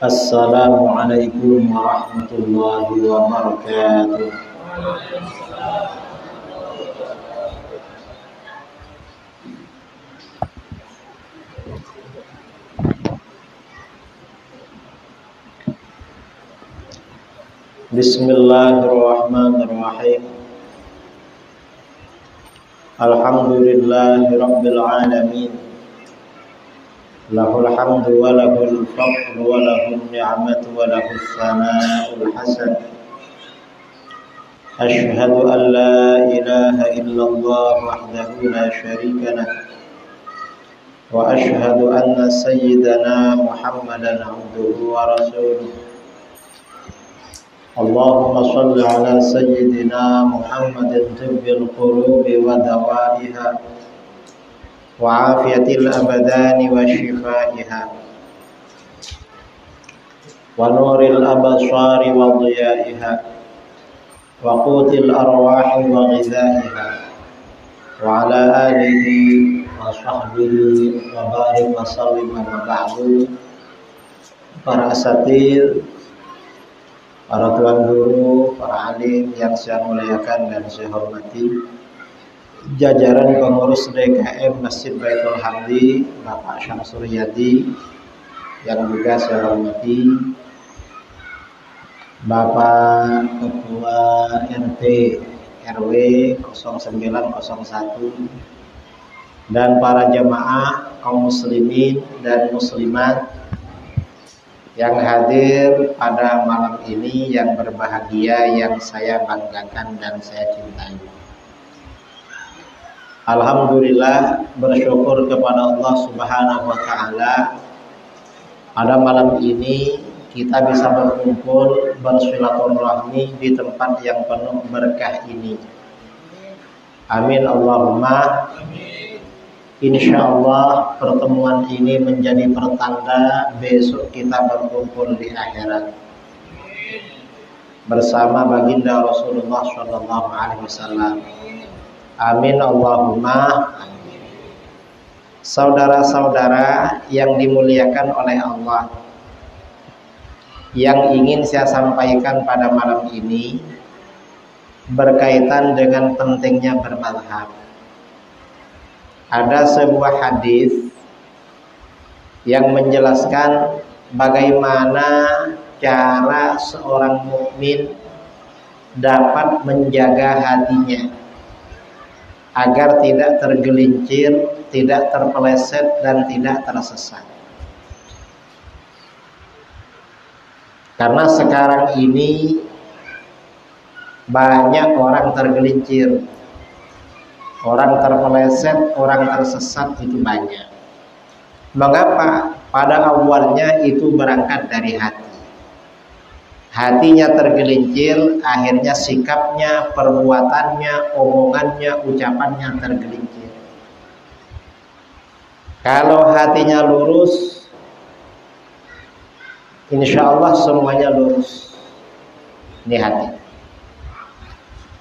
Assalamualaikum warahmatullahi wabarakatuh. Bismillahirrahmanirrahim. Alhamdulillahi rabbil alamin. Lahul hamdu wa lahul fadlu wa lahul ni'matu wa lahus sana'ul hasan. Ashhadu an la ilaha illallah wahdahu la syarika lah. Wa ashhadu anna sayyidana Muhammadan abduhu wa rasuluh. Allahumma salli ala sayyidina Muhammadin tibbil qulubi wa dawaiha wa afiyatil abadani wa shifaiha wa nuril abasari wa dhiyaiha wa qutil arwahi wa ghidaiha wa ala alihi wa sahbihi wa barik wa sallim wa ba'du. Para asatir, para tuan guru, para alim yang saya muliakan dan saya hormati, jajaran pengurus DKM Masjid Baitul Hamdi, Bapak Syamsul Riyadi yang juga saya hormati, Bapak Ketua RT RW 0901 dan para jamaah kaum muslimin dan muslimat yang hadir pada malam ini yang berbahagia, yang saya banggakan dan saya cintai. Alhamdulillah, bersyukur kepada Allah Subhanahu wa taala, pada malam ini kita bisa berkumpul bersilaturahmi di tempat yang penuh berkah ini. Amin Allahumma amin. Insyaallah pertemuan ini menjadi pertanda besok kita berkumpul di akhirat bersama baginda Rasulullah sallallahu alaihi wasallam. Amin Allahumma amin. Saudara-saudara yang dimuliakan oleh Allah, yang ingin saya sampaikan pada malam ini berkaitan dengan pentingnya bermadhab. Ada sebuah hadis yang menjelaskan bagaimana cara seorang mukmin dapat menjaga hatinya agar tidak tergelincir, tidak terpeleset dan tidak tersesat. Karena sekarang ini banyak orang tergelincir, orang terpeleset, orang tersesat itu banyak. Mengapa? Pada awalnya itu berangkat dari hati. Hatinya tergelincir, akhirnya sikapnya, perbuatannya, omongannya, ucapannya tergelincir. Kalau hatinya lurus, insya Allah semuanya lurus. Ini hati.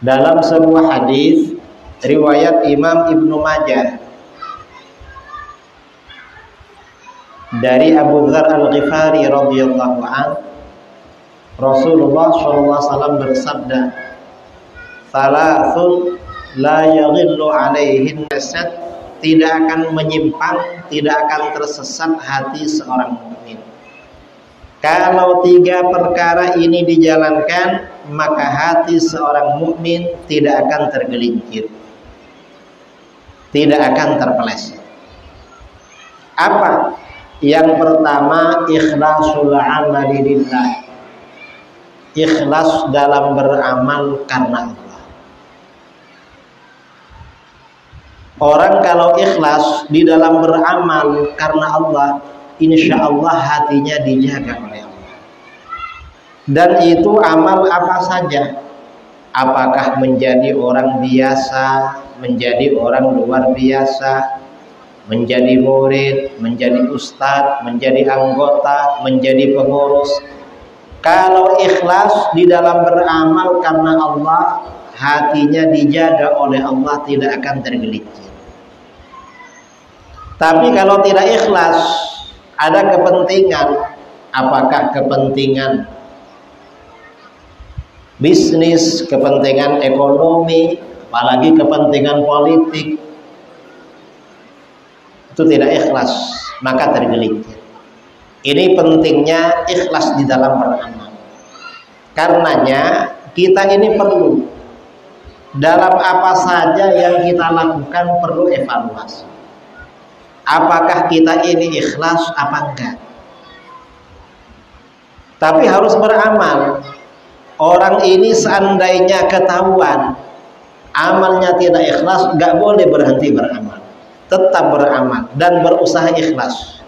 Dalam sebuah hadis riwayat Imam Ibnu Majah dari Abu Dzar Al-Ghifari radhiyallahu anhu, Rasulullah SAW bersabda, "Thalathun la yaghillu alaihin nasad", tidak akan menyimpang, tidak akan tersesat hati seorang mukmin. Kalau tiga perkara ini dijalankan, maka hati seorang mukmin tidak akan tergelincir, tidak akan terpeleset. Apa? Yang pertama, ikhlasul amali lillah. Ikhlas dalam beramal karena Allah. Orang kalau ikhlas di dalam beramal karena Allah, insya Allah hatinya dijaga oleh Allah. Dan itu amal apa saja. Apakah menjadi orang biasa, menjadi orang luar biasa, menjadi murid, menjadi ustadz, menjadi anggota, menjadi pengurus. Kalau ikhlas di dalam beramal karena Allah, hatinya dijaga oleh Allah, tidak akan tergelincir. Tapi kalau tidak ikhlas, ada kepentingan, Apakah kepentingan bisnis, kepentingan ekonomi, apalagi kepentingan politik, itu tidak ikhlas, maka tergelincir. Ini pentingnya ikhlas di dalam beramal. Karenanya kita ini perlu dalam apa saja yang kita lakukan perlu evaluasi. Apakah kita ini ikhlas apa enggak? Tapi harus beramal. Orang ini seandainya ketahuan amalnya tidak ikhlas, enggak boleh berhenti beramal. Tetap beramal dan berusaha ikhlas.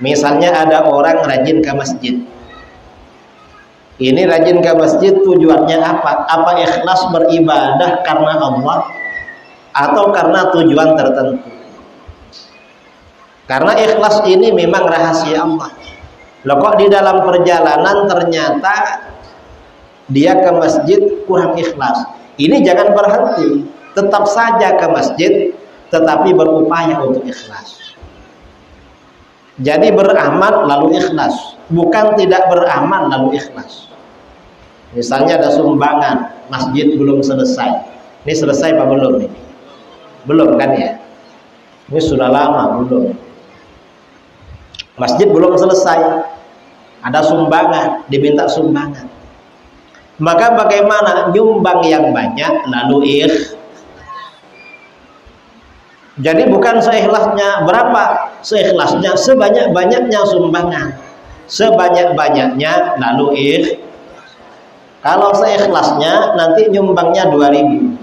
Misalnya ada orang rajin ke masjid. Ini rajin ke masjid tujuannya apa? Apa ikhlas beribadah karena Allah atau karena tujuan tertentu? Karena ikhlas ini memang rahasia Allah. Loh kok di dalam perjalanan ternyata dia ke masjid kurang ikhlas. Ini jangan berhenti, tetap saja ke masjid, tetapi berupaya untuk ikhlas. Jadi beramal lalu ikhlas, bukan tidak beramal lalu ikhlas. Misalnya ada sumbangan, masjid belum selesai. Ini selesai apa belum ini? Belum kan ya? Ini sudah lama belum. Masjid belum selesai. Ada sumbangan, diminta sumbangan. Maka bagaimana nyumbang yang banyak lalu jadi bukan seikhlasnya berapa, seikhlasnya sebanyak-banyaknya sumbangan, sebanyak-banyaknya lalu kalau seikhlasnya nanti nyumbangnya 2.000,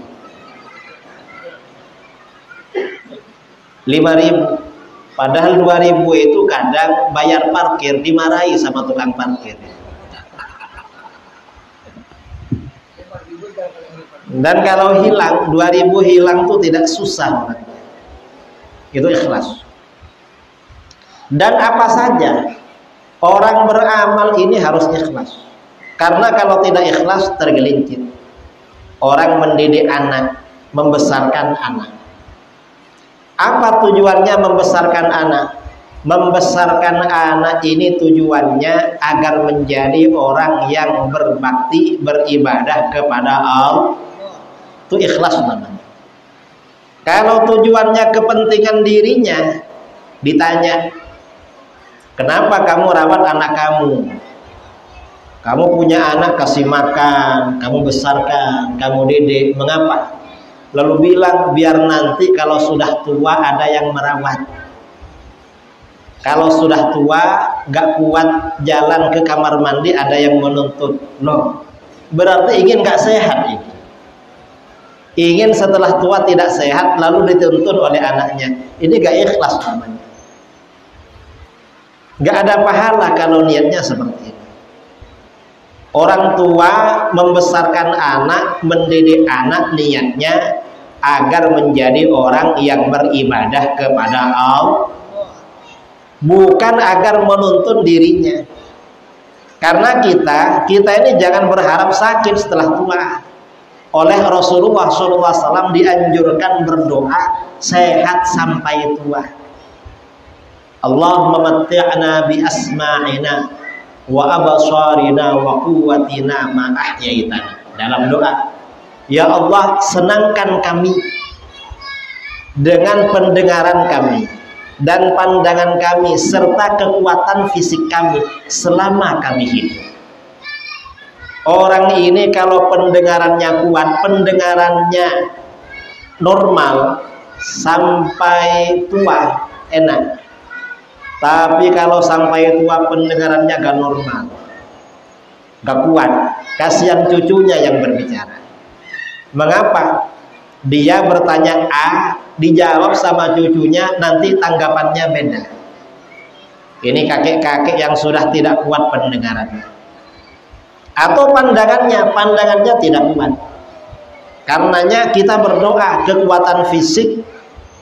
5.000. Padahal 2.000 itu kadang bayar parkir dimarahi sama tukang parkir. Dan kalau hilang 2.000 hilang tuh tidak susah. Itu ikhlas. Dan apa saja orang beramal ini harus ikhlas. Karena kalau tidak ikhlas tergelincir. Orang mendidik anak, membesarkan anak. Apa tujuannya membesarkan anak? Membesarkan anak ini tujuannya agar menjadi orang yang berbakti, beribadah kepada Allah. Itu ikhlas namanya. Kalau tujuannya kepentingan dirinya, ditanya, kenapa kamu rawat anak kamu? Kamu punya anak, kasih makan, kamu besarkan, kamu didik, mengapa? Lalu bilang biar nanti kalau sudah tua ada yang merawat. Kalau sudah tua gak kuat jalan ke kamar mandi ada yang menuntut. Loh, berarti ingin gak sehat ini. Ingin setelah tua tidak sehat lalu dituntut oleh anaknya. Ini gak ikhlas namanya. Gak ada pahala kalau niatnya seperti ini. Orang tua membesarkan anak, mendidik anak niatnya agar menjadi orang yang beribadah kepada Allah, bukan agar menuntut dirinya. Karena kita ini jangan berharap sakit setelah tua. Oleh Rasulullah SAW dianjurkan berdoa sehat sampai tua. Allahumma matti'na bi asma'ina wa absarina wa quwwatina ma ahyaitana. Dalam doa, ya Allah, senangkan kami dengan pendengaran kami dan pandangan kami serta kekuatan fisik kami selama kami hidup. Orang ini kalau pendengarannya kuat, pendengarannya normal sampai tua enak. Tapi kalau sampai tua pendengarannya gak normal, gak kuat, kasihan cucunya yang berbicara. Mengapa? Dia bertanya A, dijawab sama cucunya, nanti tanggapannya beda. Ini kakek-kakek yang sudah tidak kuat pendengarannya. Atau pandangannya tidak kuat. Karenanya kita berdoa kekuatan fisik,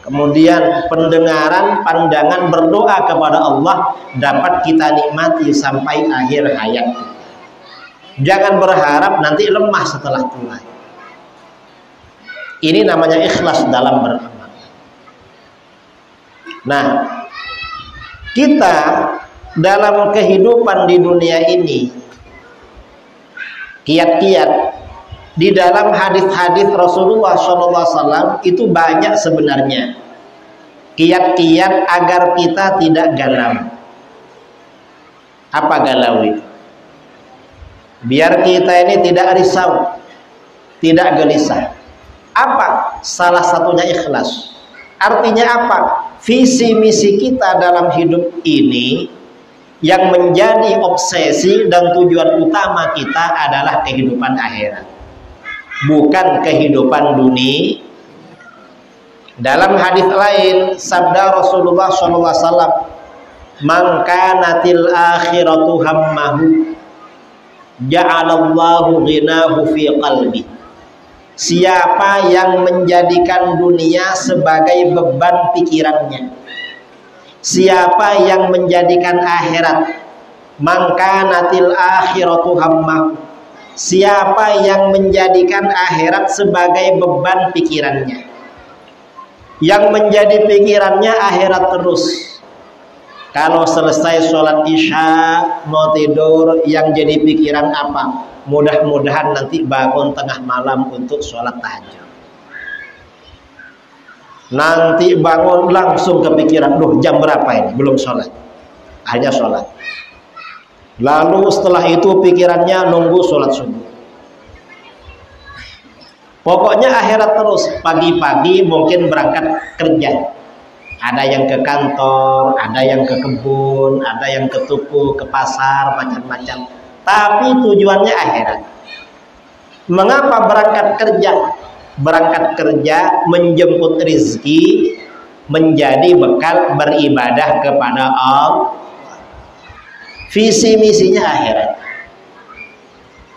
kemudian pendengaran, pandangan, berdoa kepada Allah dapat kita nikmati sampai akhir hayat. Jangan berharap nanti lemah setelah tua. Ini namanya ikhlas dalam beramal. Nah, kita dalam kehidupan di dunia ini, kiat-kiat di dalam hadis-hadis Rasulullah SAW itu banyak sebenarnya. Kiat-kiat agar kita tidak galau. Apa galau itu? Biar kita ini tidak risau, tidak gelisah. Apa? Salah satunya ikhlas. Artinya apa? Visi misi kita dalam hidup ini yang menjadi obsesi dan tujuan utama kita adalah kehidupan akhirat, bukan kehidupan dunia. Dalam hadis lain sabda Rasulullah SAW, "Man kanatil akhiratu hammahu, ja'alallahu ghinahu fi qalbi." Siapa yang menjadikan dunia sebagai beban pikirannya, siapa yang menjadikan akhirat, man kanatil akhiratu hammahu, siapa yang menjadikan akhirat sebagai beban pikirannya, yang menjadi pikirannya akhirat terus. Kalau selesai sholat isya mau tidur, yang jadi pikiran apa? Mudah-mudahan nanti bangun tengah malam untuk sholat tahajud. Nanti bangun langsung kepikiran, duh jam berapa ini? Belum sholat. Hanya sholat. Lalu setelah itu pikirannya nunggu sholat subuh. Pokoknya akhirat terus. Pagi-pagi mungkin berangkat kerja. Ada yang ke kantor, ada yang ke kebun, ada yang ke toko, ke pasar, macam-macam. Tapi tujuannya akhirat. Mengapa berangkat kerja? Berangkat kerja menjemput rizki, menjadi bekal beribadah kepada Allah. Visi misinya akhirat.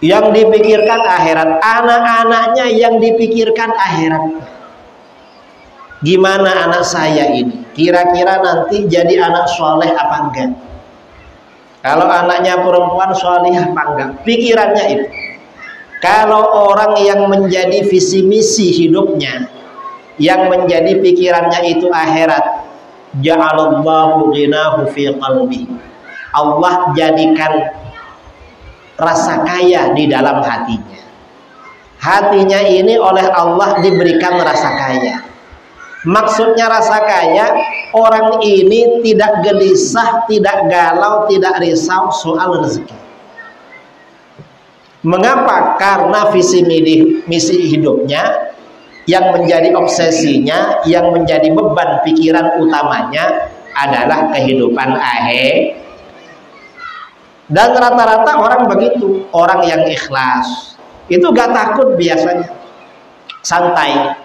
Yang dipikirkan akhirat, anak-anaknya yang dipikirkan akhirat. Gimana anak saya ini? Kira-kira nanti jadi anak soleh apa enggak? Kalau anaknya perempuan soleh apa enggak? Pikirannya itu. Kalau orang yang menjadi visi misi hidupnya, yang menjadi pikirannya itu akhirat, ja'alallahu ghinahu fi qalbi. Allah jadikan rasa kaya di dalam hatinya. Hatinya ini oleh Allah diberikan rasa kaya. Maksudnya rasa kaya, orang ini tidak gelisah, tidak galau, tidak risau soal rezeki. Mengapa? Karena visi misi hidupnya yang menjadi obsesinya, yang menjadi beban pikiran utamanya adalah kehidupan akhir. Dan rata-rata orang begitu, orang yang ikhlas itu gak takut biasanya, santai.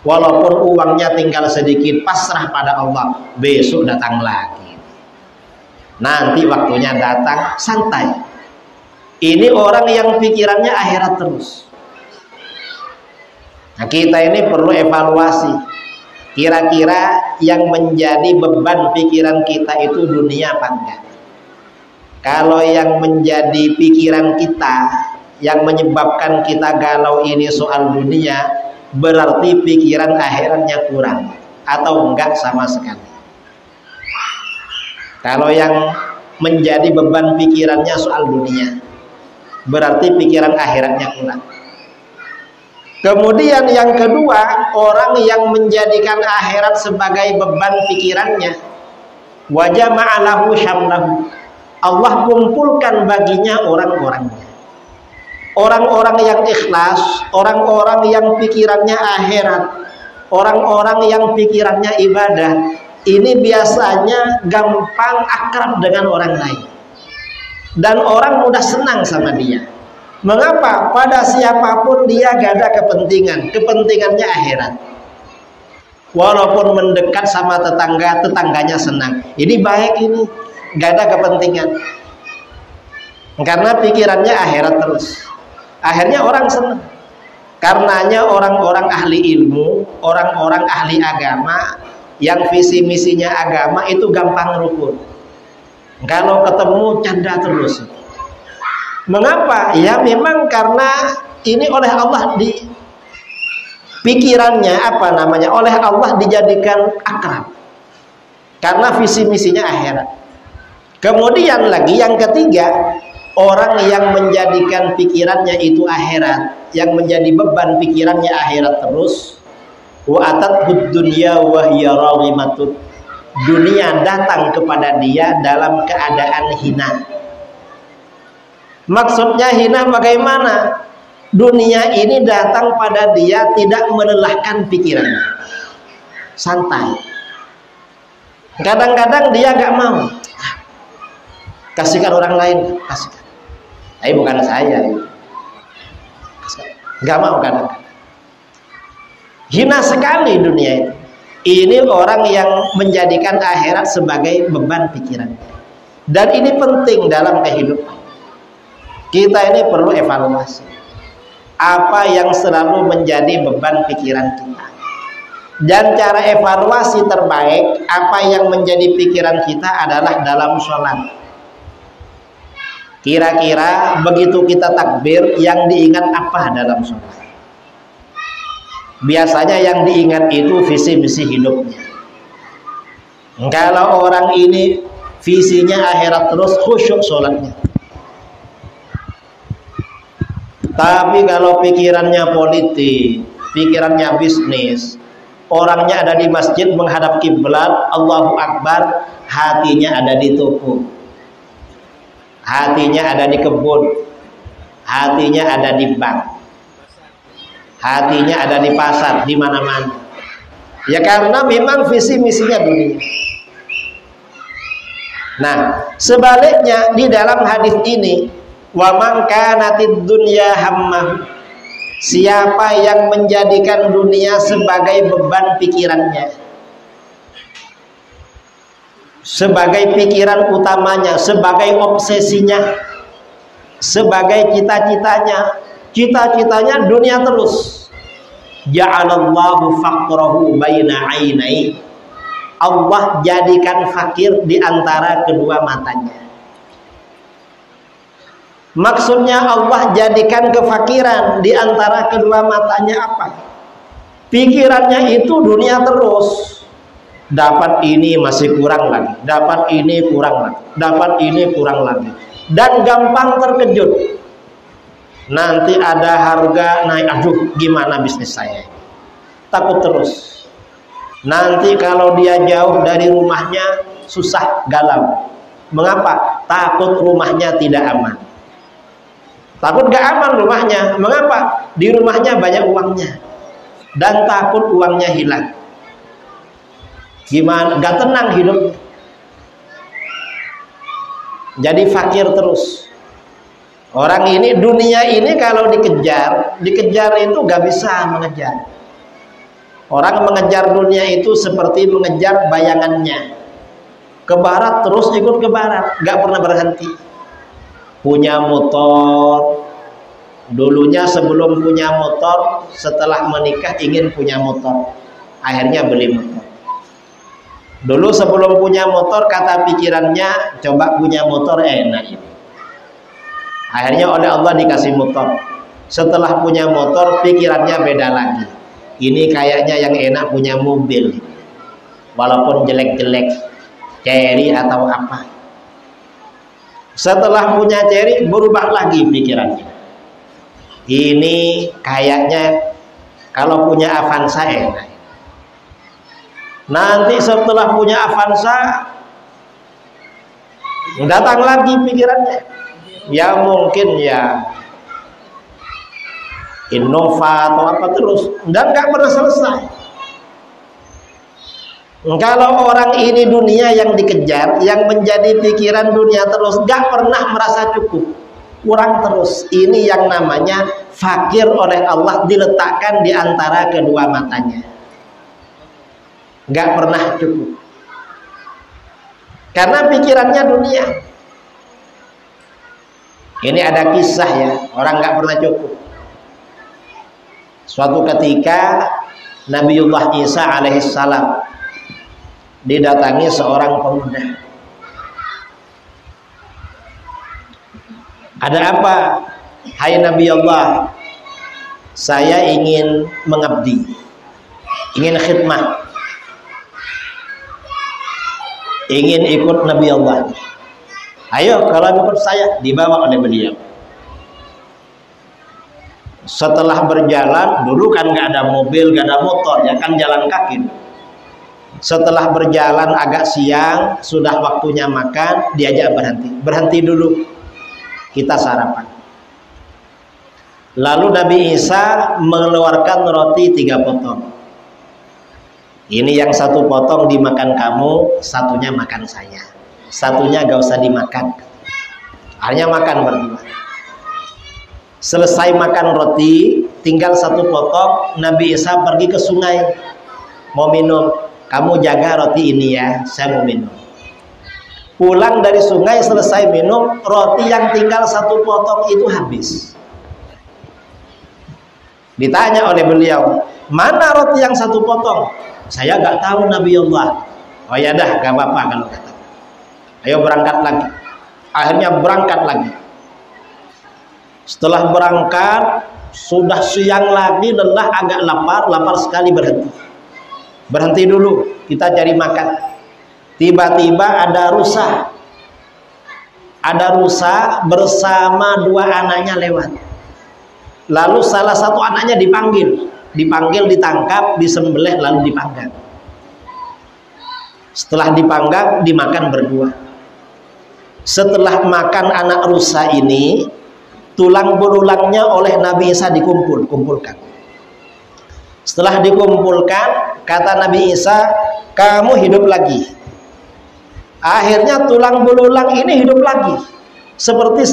Walaupun uangnya tinggal sedikit, pasrah pada Allah. Besok datang lagi, nanti waktunya datang, santai. Ini orang yang pikirannya akhirat terus. Nah, kita ini perlu evaluasi. Kira-kira yang menjadi beban pikiran kita itu dunia apa enggak? Kalau yang menjadi pikiran kita, yang menyebabkan kita galau ini soal dunia, berarti pikiran akhiratnya kurang atau enggak sama sekali. Kalau yang menjadi beban pikirannya soal dunia, berarti pikiran akhiratnya kurang. Kemudian yang kedua, orang yang menjadikan akhirat sebagai beban pikirannya, wa jama'a lahu syamlahu. Allah kumpulkan baginya orang-orangnya. Orang-orang yang ikhlas, orang-orang yang pikirannya akhirat, orang-orang yang pikirannya ibadah, ini biasanya gampang akrab dengan orang lain. Dan orang mudah senang sama dia. Mengapa? Pada siapapun dia gak ada kepentingan, kepentingannya akhirat. Walaupun mendekat sama tetangga, tetangganya senang. Ini baik ini, gak ada kepentingan. Karena pikirannya akhirat terus. Akhirnya orang senang. Karenanya orang-orang ahli ilmu, orang-orang ahli agama, yang visi misinya agama itu gampang rukun. Kalau ketemu canda terus. Mengapa? Ya memang karena ini oleh Allah di pikirannya oleh Allah dijadikan akrab. Karena visi misinya akhirat. Kemudian lagi yang ketiga, orang yang menjadikan pikirannya itu akhirat, yang menjadi beban pikirannya akhirat terus. Wa atat dunya wa hiya raghimatun. Dunia datang kepada dia dalam keadaan hina. Maksudnya hina bagaimana? Dunia ini datang pada dia tidak melelahkan pikirannya, santai. Kadang-kadang dia gak mau, kasihkan orang lain, kasihkan. Tapi bukan saya, gak mau kadang-kadang. Hina sekali dunia ini. Ini orang yang menjadikan akhirat sebagai beban pikiran. Dan ini penting dalam kehidupan. Kita ini perlu evaluasi. Apa yang selalu menjadi beban pikiran kita. Dan cara evaluasi terbaik, apa yang menjadi pikiran kita adalah dalam sholat. Kira-kira begitu kita takbir, yang diingat apa dalam sholat? Biasanya yang diingat itu visi misi hidupnya. Kalau orang ini visinya akhirat terus, khusyuk sholatnya. Tapi kalau pikirannya politik, pikirannya bisnis, orangnya ada di masjid menghadap kiblat, Allahu Akbar, hatinya ada di toko, hatinya ada di kebun, hatinya ada di bank, hatinya ada di pasar, di mana-mana. Ya karena memang visi misinya dunia. Nah, sebaliknya di dalam hadis ini, wa man kanatid dunya hammah, siapa yang menjadikan dunia sebagai beban pikirannya, sebagai pikiran utamanya, sebagai obsesinya, sebagai cita-citanya dunia terus, ja'alallahu faqrahu baina ainai, Allah jadikan fakir di antara kedua matanya. Maksudnya Allah jadikan kefakiran di antara kedua matanya apa? Pikirannya itu dunia terus. Dapat ini masih kurang lagi, dapat ini kurang lagi, dapat ini kurang lagi. Dan gampang terkejut. Nanti ada harga naik, aduh gimana bisnis saya? Takut terus. Nanti kalau dia jauh dari rumahnya susah, galau. Mengapa? Takut rumahnya tidak aman. Takut gak aman rumahnya. Mengapa? Di rumahnya banyak uangnya. Dan takut uangnya hilang. Gimana? Gak tenang hidupnya. Jadi fakir terus. Orang ini, dunia ini kalau dikejar itu gak bisa mengejar. Orang mengejar dunia itu seperti mengejar bayangannya. Ke barat terus ikut ke barat. Gak pernah berhenti. Punya motor, dulunya sebelum punya motor, setelah menikah ingin punya motor, akhirnya beli motor. Dulu sebelum punya motor kata pikirannya, coba punya motor enak ini. Akhirnya oleh Allah dikasih motor. Setelah punya motor pikirannya beda lagi. Ini kayaknya yang enak punya mobil, walaupun jelek-jelek, Cherry atau apa. Setelah punya Cherry berubah lagi pikirannya. Ini kayaknya kalau punya Avanza enak. Nanti setelah punya Avanza datang lagi pikirannya. Ya mungkin ya Innova atau apa terus, dan gak pernah selesai. Kalau orang ini dunia yang dikejar, yang menjadi pikiran dunia terus, gak pernah merasa cukup, kurang terus. Ini yang namanya fakir oleh Allah, diletakkan di antara kedua matanya. Gak pernah cukup. Karena pikirannya dunia. Ini ada kisah ya, orang gak pernah cukup. Suatu ketika Nabiullah Isa alaihissalam didatangi seorang pemuda. Ada apa? Hai Nabi Allah, saya ingin mengabdi, ingin khidmah, ingin ikut Nabi Allah. Ayo kalau ikut saya, dibawa oleh beliau. Setelah berjalan, dulu kan nggak ada mobil, nggak ada motor, ya kan jalan kaki. Setelah berjalan agak siang, sudah waktunya makan, diajak berhenti dulu, kita sarapan. Lalu Nabi Isa mengeluarkan roti 3 potong. Ini yang 1 potong dimakan kamu, satunya makan saya. Satunya gak usah dimakan, hanya makan berdua. Selesai makan roti, tinggal 1 potong, Nabi Isa pergi ke sungai mau minum. Kamu jaga roti ini ya, saya mau minum. Pulang dari sungai selesai minum, roti yang tinggal 1 potong itu habis. Ditanya oleh beliau, mana roti yang 1 potong? Saya nggak tahu Nabi Allah. Oh ya dah, gak apa-apa kalau kata. Ayo berangkat lagi. Akhirnya berangkat lagi. Setelah berangkat, sudah siang lagi, lelah, agak lapar sekali, berhenti dulu, kita cari makan. Tiba-tiba ada rusa bersama 2 anaknya lewat. Lalu salah satu anaknya dipanggil, ditangkap, disembelih, lalu dipanggang. Setelah dipanggang, dimakan berdua. Setelah makan anak rusa ini, tulang belulangnya oleh Nabi Isa dikumpulkan. Setelah dikumpulkan, kata Nabi Isa, kamu hidup lagi. Akhirnya tulang belulang ini hidup lagi, seperti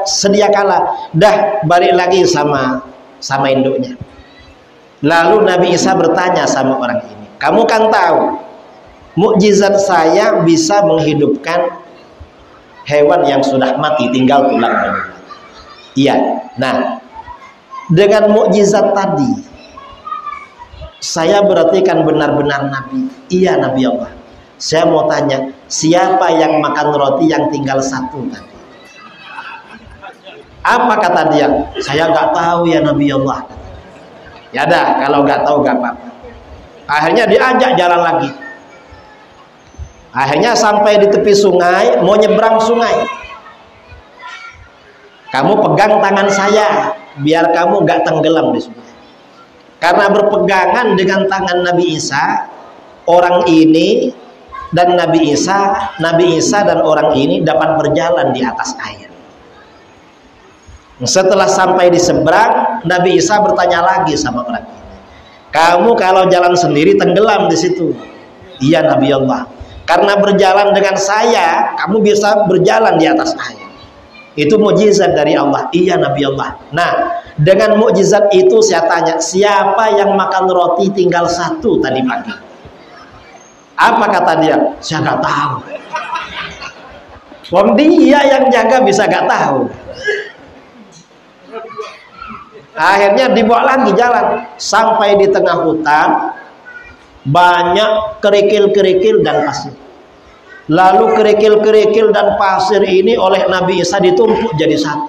sedia kala. Dah balik lagi sama induknya. Lalu Nabi Isa bertanya sama orang ini, kamu kan tahu mukjizat saya bisa menghidupkan hewan yang sudah mati, tinggal tulang belulang. Iya. Nah, dengan mukjizat tadi, saya berarti kan benar-benar Nabi. Iya, Nabi Allah. Saya mau tanya, siapa yang makan roti yang tinggal 1 tadi? Apa kata dia? Saya nggak tahu ya Nabi Allah. Ya dah, kalau nggak tahu nggak apa-apa. Akhirnya diajak jalan lagi. Akhirnya sampai di tepi sungai, mau nyebrang sungai. Kamu pegang tangan saya, biar kamu nggak tenggelam di sungai. Karena berpegangan dengan tangan Nabi Isa, orang ini dan Nabi Isa dan orang ini dapat berjalan di atas air. Setelah sampai di seberang, Nabi Isa bertanya lagi sama orang ini, kamu kalau jalan sendiri tenggelam di situ. Iya Nabi Allah. Karena berjalan dengan saya, kamu bisa berjalan di atas air. Itu mukjizat dari Allah. Iya Nabi Allah. Nah, dengan mukjizat itu saya tanya, siapa yang makan roti tinggal 1 tadi pagi? Apa kata dia? Saya nggak tahu. Wong dia yang jaga bisa nggak tahu. Akhirnya dibawa lagi jalan sampai di tengah hutan, banyak kerikil-kerikil dan pasir. Lalu kerikil-kerikil dan pasir ini oleh Nabi Isa ditumpuk jadi 1.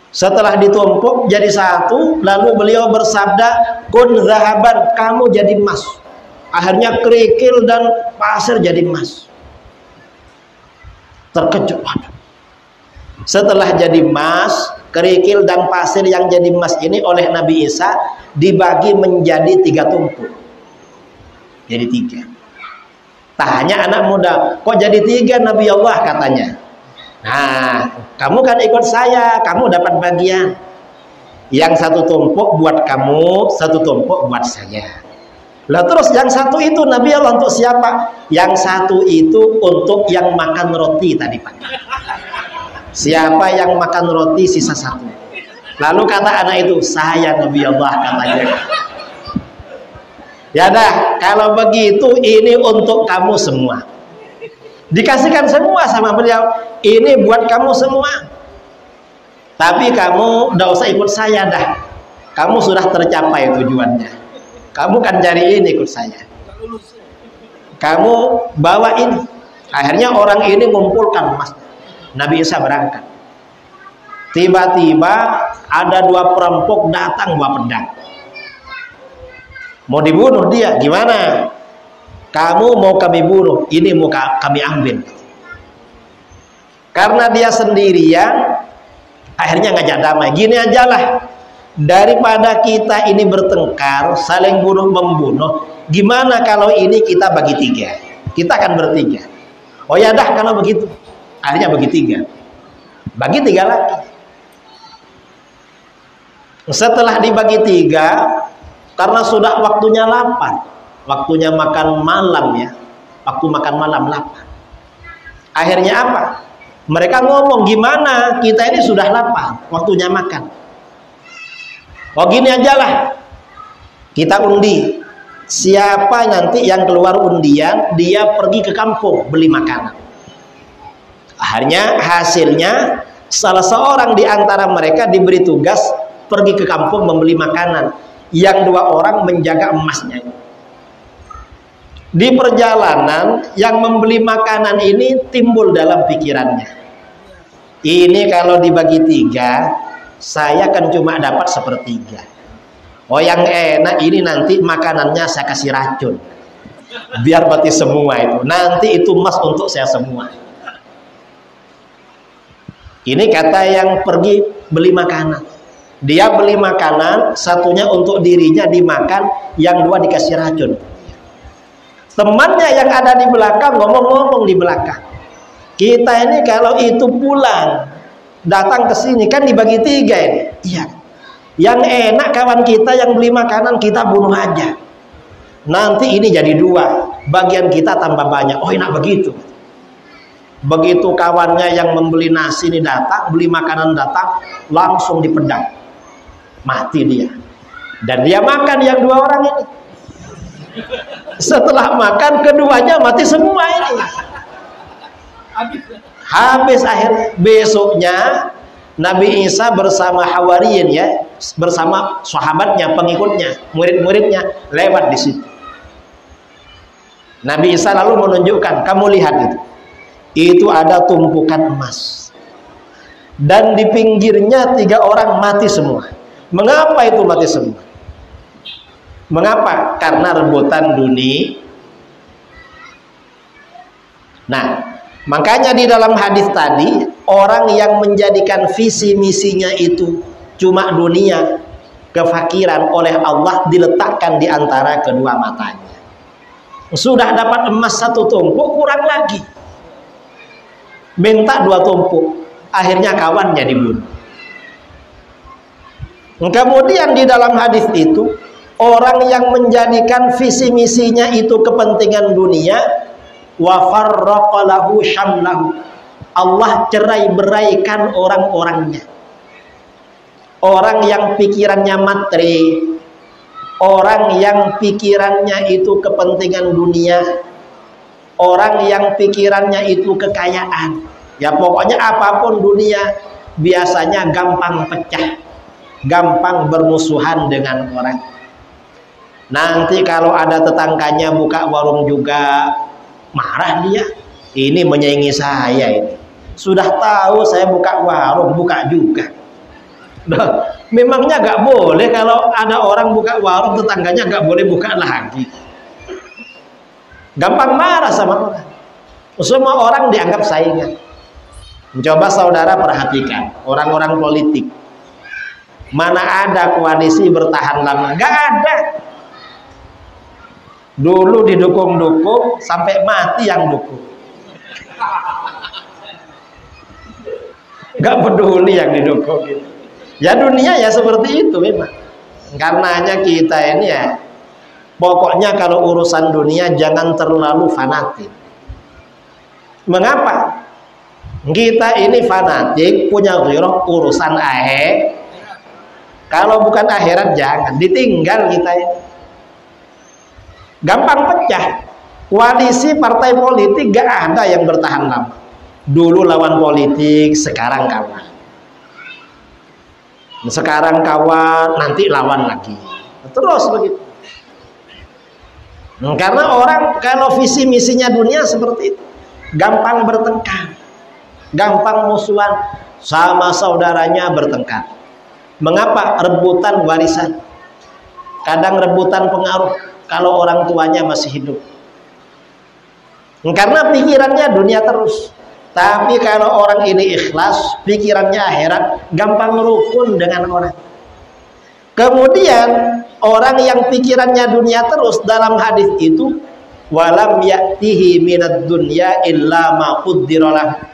Setelah ditumpuk jadi 1, lalu beliau bersabda, kun zahaban, kamu jadi emas. Akhirnya kerikil dan pasir jadi emas. Terkejut. Setelah jadi emas, kerikil dan pasir yang jadi emas ini oleh Nabi Isa dibagi menjadi 3 tumpuk. Jadi 3. Tanya anak muda, kok jadi 3 Nabi Allah katanya. Nah, kamu kan ikut saya, kamu dapat bagian. Yang 1 tumpuk buat kamu, 1 tumpuk buat saya. Lah terus yang 1 itu Nabi Allah untuk siapa? Yang 1 itu untuk yang makan roti tadi pagi. Siapa yang makan roti sisa 1? Lalu kata anak itu, saya Nabi Allah katanya. Ya dah, kalau begitu ini untuk kamu semua. Dikasihkan semua sama beliau. Ini buat kamu semua. Tapi kamu udah usah ikut saya dah. Kamu sudah tercapai tujuannya. Kamu kan cari ini ikut saya. Kamu bawa ini. Akhirnya orang ini mengumpulkan emas. Nabi Isa berangkat. Tiba-tiba ada 2 perampok datang bawa pedang. Mau dibunuh dia, gimana? Kamu mau kami bunuh, ini mau kami ambil. Karena dia sendirian, akhirnya ngajak damai. Gini aja lah, daripada kita ini bertengkar, saling bunuh-membunuh, gimana kalau ini kita bagi tiga? Kita akan bertiga. Oh ya dah kalau begitu. Akhirnya bagi tiga. Bagi tiga lagi. Setelah dibagi tiga, karena sudah waktunya lapar, waktunya makan malam ya, waktu makan malam lapar. Akhirnya apa? Mereka ngomong, gimana kita ini sudah lapar, waktunya makan. Oh gini aja lah, kita undi. Siapa nanti yang keluar undian, dia pergi ke kampung beli makanan. Akhirnya hasilnya salah seorang di antara mereka diberi tugas pergi ke kampung membeli makanan. Yang dua orang menjaga emasnya. Di perjalanan yang membeli makanan ini timbul dalam pikirannya, ini kalau dibagi tiga, saya kan cuma dapat sepertiga. Oh yang enak ini nanti makanannya saya kasih racun, biar mati semua itu. Nanti itu emas untuk saya semua. Ini kata yang pergi beli makanan. Dia beli makanan, satunya untuk dirinya dimakan, yang dua dikasih racun. Temannya yang ada di belakang ngomong-ngomong di belakang, kita ini kalau itu pulang datang ke sini kan dibagi tiga ini. Iya. Yang enak kawan kita yang beli makanan kita bunuh aja. Nanti ini jadi dua, bagian kita tambah banyak. Oh enak begitu. Begitu kawannya yang membeli nasi ini datang, beli makanan datang, langsung dipedang. Mati dia. Dan dia makan yang dua orang ini. Setelah makan keduanya mati semua ini. Habis akhirnya. Besoknya Nabi Isa bersama Hawariyin ya, bersama sahabatnya, pengikutnya, murid-muridnya lewat di situ. Nabi Isa lalu menunjukkan, kamu lihat itu. Itu ada tumpukan emas. Dan di pinggirnya 3 orang mati semua. Mengapa itu mati semua? Mengapa? Karena rebutan dunia. Nah, makanya di dalam hadis tadi, orang yang menjadikan visi misinya itu cuma dunia, kefakiran oleh Allah diletakkan di antara kedua matanya. Sudah dapat emas 1 tumpuk, kurang lagi. Minta 2 tumpuk, akhirnya kawannya dibunuh. Kemudian di dalam hadis itu, orang yang menjadikan visi misinya itu kepentingan dunia, wa farraqa lahu syamlahu, Allah cerai-beraikan orang-orangnya. Orang yang pikirannya materi, orang yang pikirannya itu kepentingan dunia, orang yang pikirannya itu kekayaan. Ya pokoknya apapun dunia biasanya gampang pecah, gampang bermusuhan dengan orang. Nanti kalau ada tetangganya buka warung juga, marah dia. Ini menyaingi saya ini. Sudah tahu saya buka warung, buka juga. Nah, memangnya gak boleh kalau ada orang buka warung, tetangganya gak boleh buka lagi. Gampang marah sama orang. Semua orang dianggap saingan. Coba saudara perhatikan orang-orang politik. Mana ada koalisi bertahan lama? Gak ada. Dulu didukung-dukung sampai mati yang dukung. Gak peduli yang didukung gitu. Ya dunia ya seperti itu memang. Karenanya kita ini ya, pokoknya kalau urusan dunia jangan terlalu fanatik. Mengapa? Kita ini fanatik punya ghirah urusan akhir. Kalau bukan akhirat jangan, ditinggal kita ini. Gampang pecah. Koalisi partai politik gak ada yang bertahan lama. Dulu lawan politik, sekarang kawan. Sekarang kawan, nanti lawan lagi. Terus begitu. Karena orang kalau visi misinya dunia seperti itu, gampang bertengkar, gampang musuhan, sama saudaranya bertengkar. Mengapa? Rebutan warisan, kadang rebutan pengaruh kalau orang tuanya masih hidup. Karena pikirannya dunia terus. Tapi kalau orang ini ikhlas, pikirannya akhirat, gampang rukun dengan orang. Kemudian orang yang pikirannya dunia terus, dalam hadis itu walam ya'tihi minad dunya illa ma qaddaralah.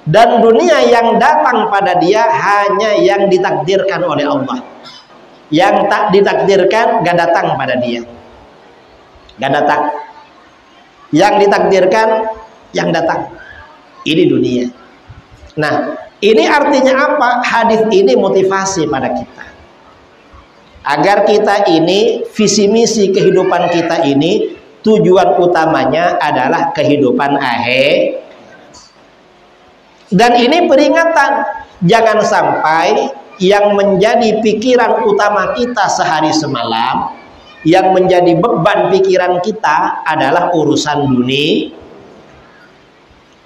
Dan dunia yang datang pada dia hanya yang ditakdirkan oleh Allah. Yang tak ditakdirkan gak datang pada dia. Gak datang. Yang ditakdirkan yang datang. Ini dunia. Nah, ini artinya apa? Hadis ini motivasi pada kita. Agar kita ini, visi misi kehidupan kita ini, tujuan utamanya adalah kehidupan akhir. Dan ini peringatan, jangan sampai yang menjadi pikiran utama kita sehari semalam, yang menjadi beban pikiran kita adalah urusan dunia.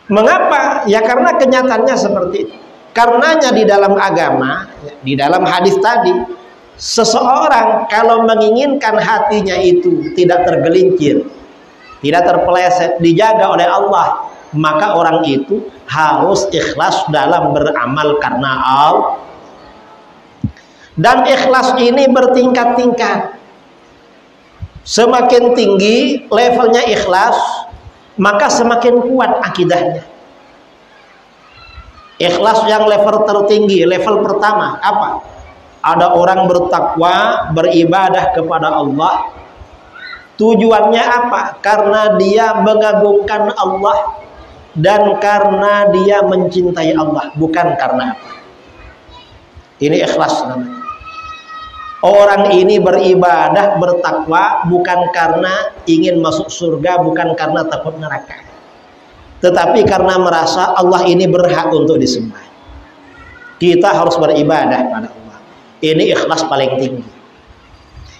Mengapa? Ya karena kenyataannya seperti itu. Karenanya di dalam agama, di dalam hadis tadi, seseorang kalau menginginkan hatinya itu tidak tergelincir, tidak terpeleset, dijaga oleh Allah, maka orang itu harus ikhlas dalam beramal karena Allah. Dan ikhlas ini bertingkat-tingkat. Semakin tinggi levelnya ikhlas, maka semakin kuat akidahnya. Ikhlas yang level tertinggi, level pertama apa? Ada orang bertakwa, beribadah kepada Allah. Tujuannya apa? Karena dia mengagungkan Allah dan karena dia mencintai Allah, bukan karena apa. Ini ikhlas namanya. Orang ini beribadah, bertakwa bukan karena ingin masuk surga, bukan karena takut neraka, tetapi karena merasa Allah ini berhak untuk disembah. Kita harus beribadah pada Allah. Ini ikhlas paling tinggi.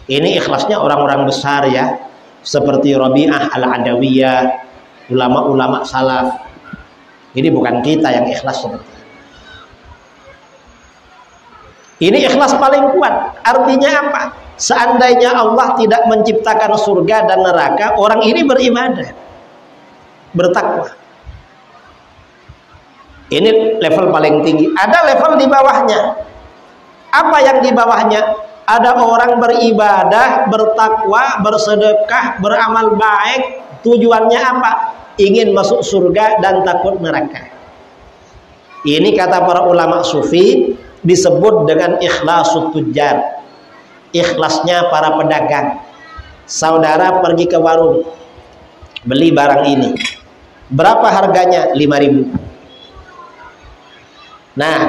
Ini ikhlasnya orang-orang besar ya, seperti Rabi'ah al-Adawiyah, ulama-ulama salaf. Ini bukan kita yang ikhlas seperti itu. Ini ikhlas paling kuat. Artinya apa? Seandainya Allah tidak menciptakan surga dan neraka, orang ini beribadah, bertakwa. Ini level paling tinggi. Ada level di bawahnya. Apa yang di bawahnya? Ada orang beribadah, bertakwa, bersedekah, beramal baik. Tujuannya apa? Ingin masuk surga dan takut neraka. Ini kata para ulama sufi disebut dengan ikhlasul tujjar. Ikhlasnya para pedagang. Saudara pergi ke warung, beli barang ini. Berapa harganya? 5.000. Nah,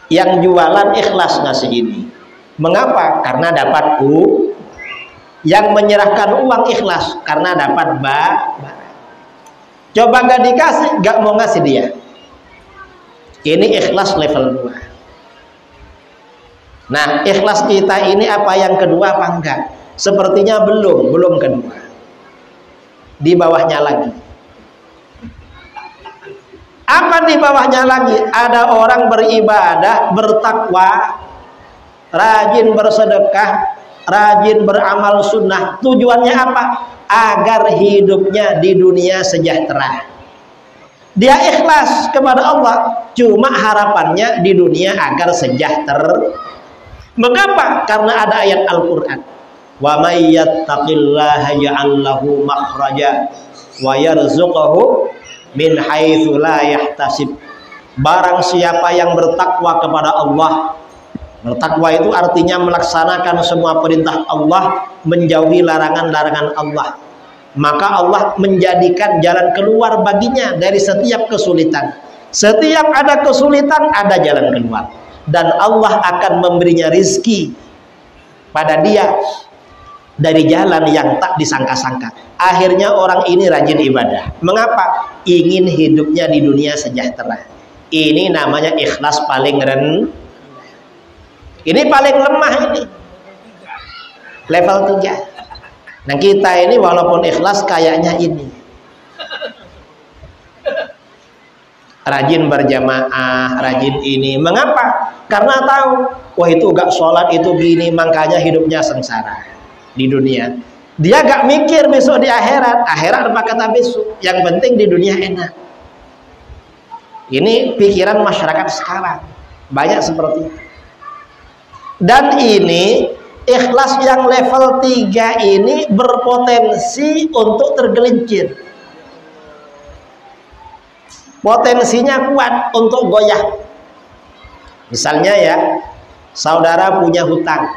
yang jualan ikhlas ngasih ini. Mengapa? Karena dapat uang. Yang menyerahkan uang ikhlas karena dapat barang. Coba gak dikasih, gak mau ngasih dia. Ini ikhlas level 2. Nah, ikhlas kita ini apa yang kedua apa enggak? Sepertinya belum kedua. Di bawahnya lagi. Apa di bawahnya lagi? Ada orang beribadah, bertakwa, rajin bersedekah, rajin beramal sunnah. Tujuannya apa? Agar hidupnya di dunia sejahtera. Dia ikhlas kepada Allah, cuma harapannya di dunia agar sejahtera. Mengapa? Karena ada ayat Al-Quran. Wa may yattaqillaha yaj'al lahu makhraja wa yarzuqhu min haitsu la yahtasib. Barang siapa yang bertakwa kepada Allah. Bertakwa itu artinya melaksanakan semua perintah Allah, menjauhi larangan-larangan Allah. Maka Allah menjadikan jalan keluar baginya dari setiap kesulitan. Setiap ada kesulitan, ada jalan keluar. Dan Allah akan memberinya rizki pada dia dari jalan yang tak disangka-sangka. Akhirnya orang ini rajin ibadah. Mengapa? Ingin hidupnya di dunia sejahtera. Ini namanya ikhlas paling rendah. Ini paling lemah ini. Level 3. Nah kita ini walaupun ikhlas kayaknya ini. Rajin berjamaah, rajin ini. Mengapa? Karena tahu, wah itu gak sholat, itu gini, makanya hidupnya sengsara di dunia. Dia gak mikir besok di akhirat. Akhirat apa kata besok? Yang penting di dunia enak. Ini pikiran masyarakat sekarang banyak seperti itu. Dan ini ikhlas yang level 3 ini berpotensi untuk tergelincir. Potensinya kuat untuk goyah. Misalnya ya, saudara punya hutang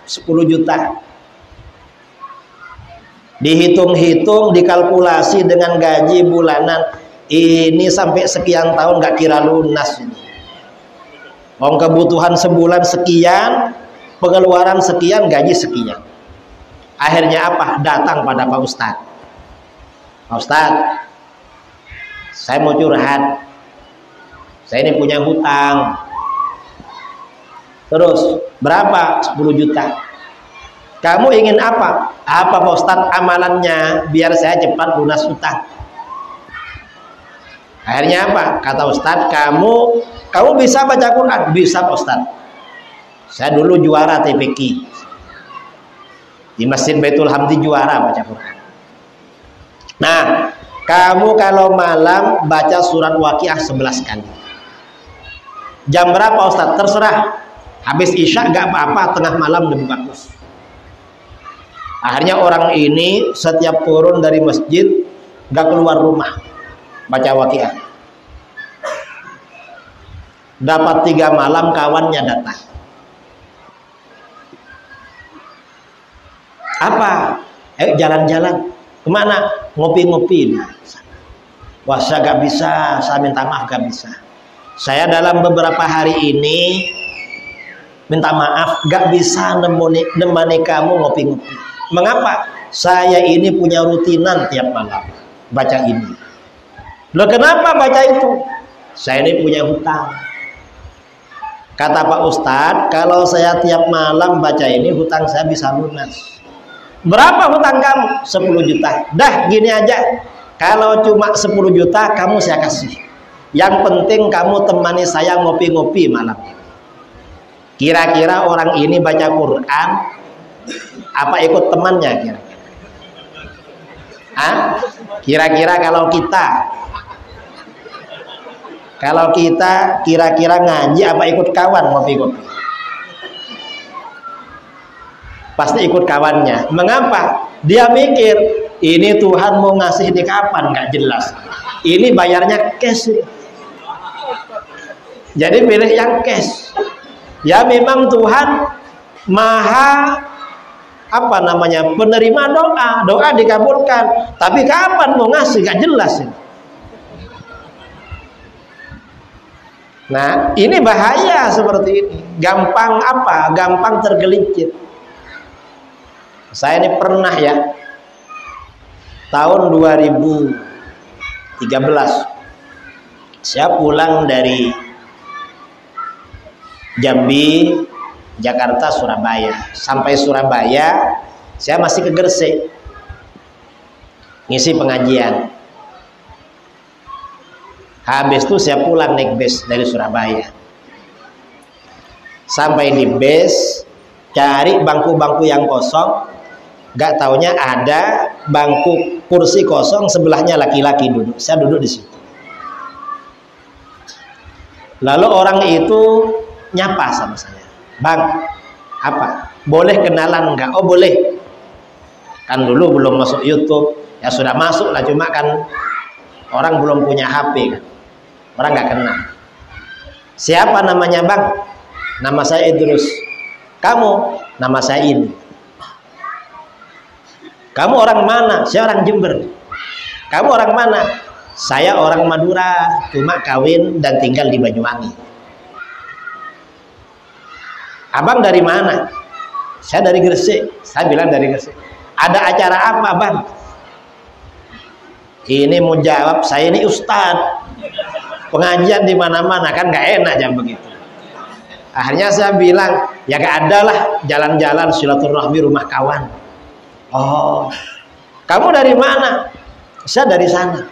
10 juta. Dihitung-hitung, dikalkulasi dengan gaji bulanan, ini sampai sekian tahun gak kira lunas ini. Kebutuhan sebulan sekian, pengeluaran sekian, gaji sekian. Akhirnya apa? Datang pada Pak Ustadz. Pak Ustadz, saya mau curhat. Saya ini punya hutang. Terus berapa? 10 juta. Kamu ingin apa? Apa Pak Ustadz amalannya biar saya cepat lunas hutang? Akhirnya apa? Kata Ustadz, kamu bisa baca Quran? Bisa Pak Ustadz. Saya dulu juara TPQ di Masjid Baitul Hamdi, juara baca Quran. Nah, kamu kalau malam baca surat Waqiah 11 kali. Jam berapa Ustadz? Terserah. Habis Isya gak apa-apa, tengah malam lebih bagus. Akhirnya orang ini setiap turun dari masjid gak keluar rumah baca Waqiah. Dapat 3 malam kawannya datang. Apa? Jalan-jalan. Kemana? Ngopi-ngopi. Wah, saya gak bisa, saya minta maaf gak bisa. Saya dalam beberapa hari ini minta maaf gak bisa nemani kamu ngopi-ngopi. Mengapa? Saya ini punya rutinan tiap malam baca ini. Loh, kenapa baca itu? Saya ini punya hutang. Kata Pak Ustadz, kalau saya tiap malam baca ini, hutang saya bisa lunas. Berapa hutang kamu? 10 juta. Dah gini aja, kalau cuma 10 juta kamu saya kasih. Yang penting kamu temani saya ngopi-ngopi malam. Kira-kira orang ini baca Quran apa ikut temannya kira-kira? Kira-kira kalau kita kira-kira ngaji apa ikut kawan ngopi-ngopi? Pasti ikut kawannya. Mengapa? Dia mikir ini Tuhan mau ngasih di kapan, nggak jelas. Ini bayarnya cash. Jadi pilih yang cash. Ya memang Tuhan maha penerima doa dikabulkan, tapi kapan mau ngasih gak jelas ini. Nah, ini bahaya seperti ini. Gampang tergelincir. Saya ini pernah ya, tahun 2013 saya pulang dari Jambi, Jakarta, Surabaya. Sampai Surabaya saya masih ke Gresik ngisi pengajian. Habis itu saya pulang naik bus dari Surabaya. Sampai di bus, cari bangku-bangku yang kosong. Gak taunya ada bangku kursi kosong, sebelahnya laki-laki duduk. Saya duduk di situ. Lalu orang itu nyapa sama saya. Bang, apa? Boleh kenalan enggak? Oh boleh. Kan dulu belum masuk YouTube. Ya sudah masuk lah, cuma kan orang belum punya HP kan. Orang nggak kenal. Siapa namanya Bang? Nama saya Idrus. Kamu? Nama saya ini. Kamu orang mana? Saya orang Jember. Kamu orang mana? Saya orang Madura, cuma kawin dan tinggal di Banyuwangi. Abang dari mana? Saya dari Gresik. Saya bilang dari Gresik. Ada acara apa Bang? Ini mau jawab, saya ini ustadz, pengajian di mana-mana, kan nggak enak jam begitu. Akhirnya saya bilang, ya gak ada lah, jalan-jalan silaturahmi rumah kawan. Oh, kamu dari mana? Saya dari sana.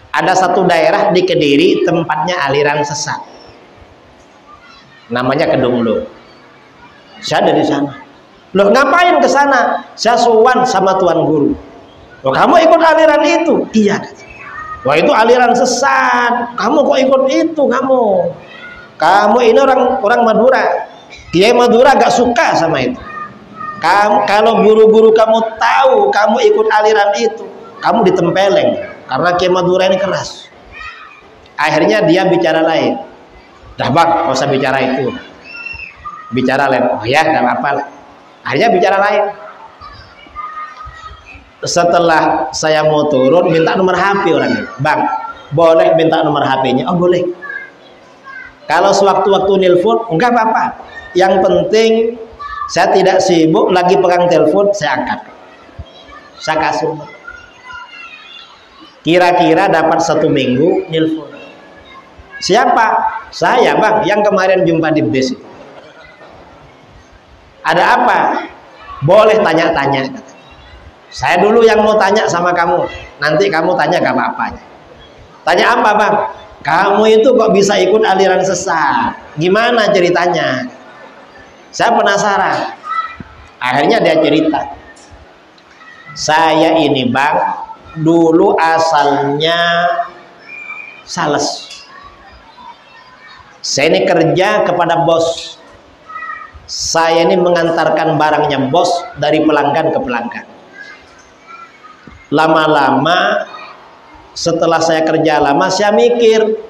Ada satu daerah di Kediri, tempatnya aliran sesat, namanya Kedunglo. Saya dari sana. Loh, ngapain ke sana? Saya sowan sama tuan guru. Loh, kamu ikut aliran itu? Iya. Wah, itu aliran sesat. Kamu kok ikut itu kamu? Kamu ini orang Madura. Kiai Madura gak suka sama itu. Kamu, kalau guru-guru kamu tahu kamu ikut aliran itu, kamu ditempeleng. Karena Kiai Madura ini keras. Akhirnya dia bicara lain. Dah bang, gak usah bicara itu. Bicara lain. Oh ya, gak apa-apa. Akhirnya bicara lain. Setelah saya mau turun, minta nomor HP orangnya. Bang, boleh minta nomor HP-nya? Oh boleh. Kalau sewaktu-waktu nelpon, enggak apa-apa. Yang penting saya tidak sibuk, lagi pegang telepon, saya angkat. Saya kasih. Kira-kira dapat 1 minggu nelpon. Siapa? Saya bang, yang kemarin jumpa di bis. Ada apa? Boleh tanya-tanya. Saya dulu yang mau tanya sama kamu. Nanti kamu tanya gak apa-apa. Tanya apa bang? Kamu itu kok bisa ikut aliran sesat? Gimana ceritanya? Saya penasaran. Akhirnya dia cerita. Saya ini bang, dulu asalnya sales. Saya ini kerja kepada bos. Saya ini mengantarkan barangnya bos dari pelanggan ke pelanggan. Lama-lama setelah saya kerja lama, saya mikir,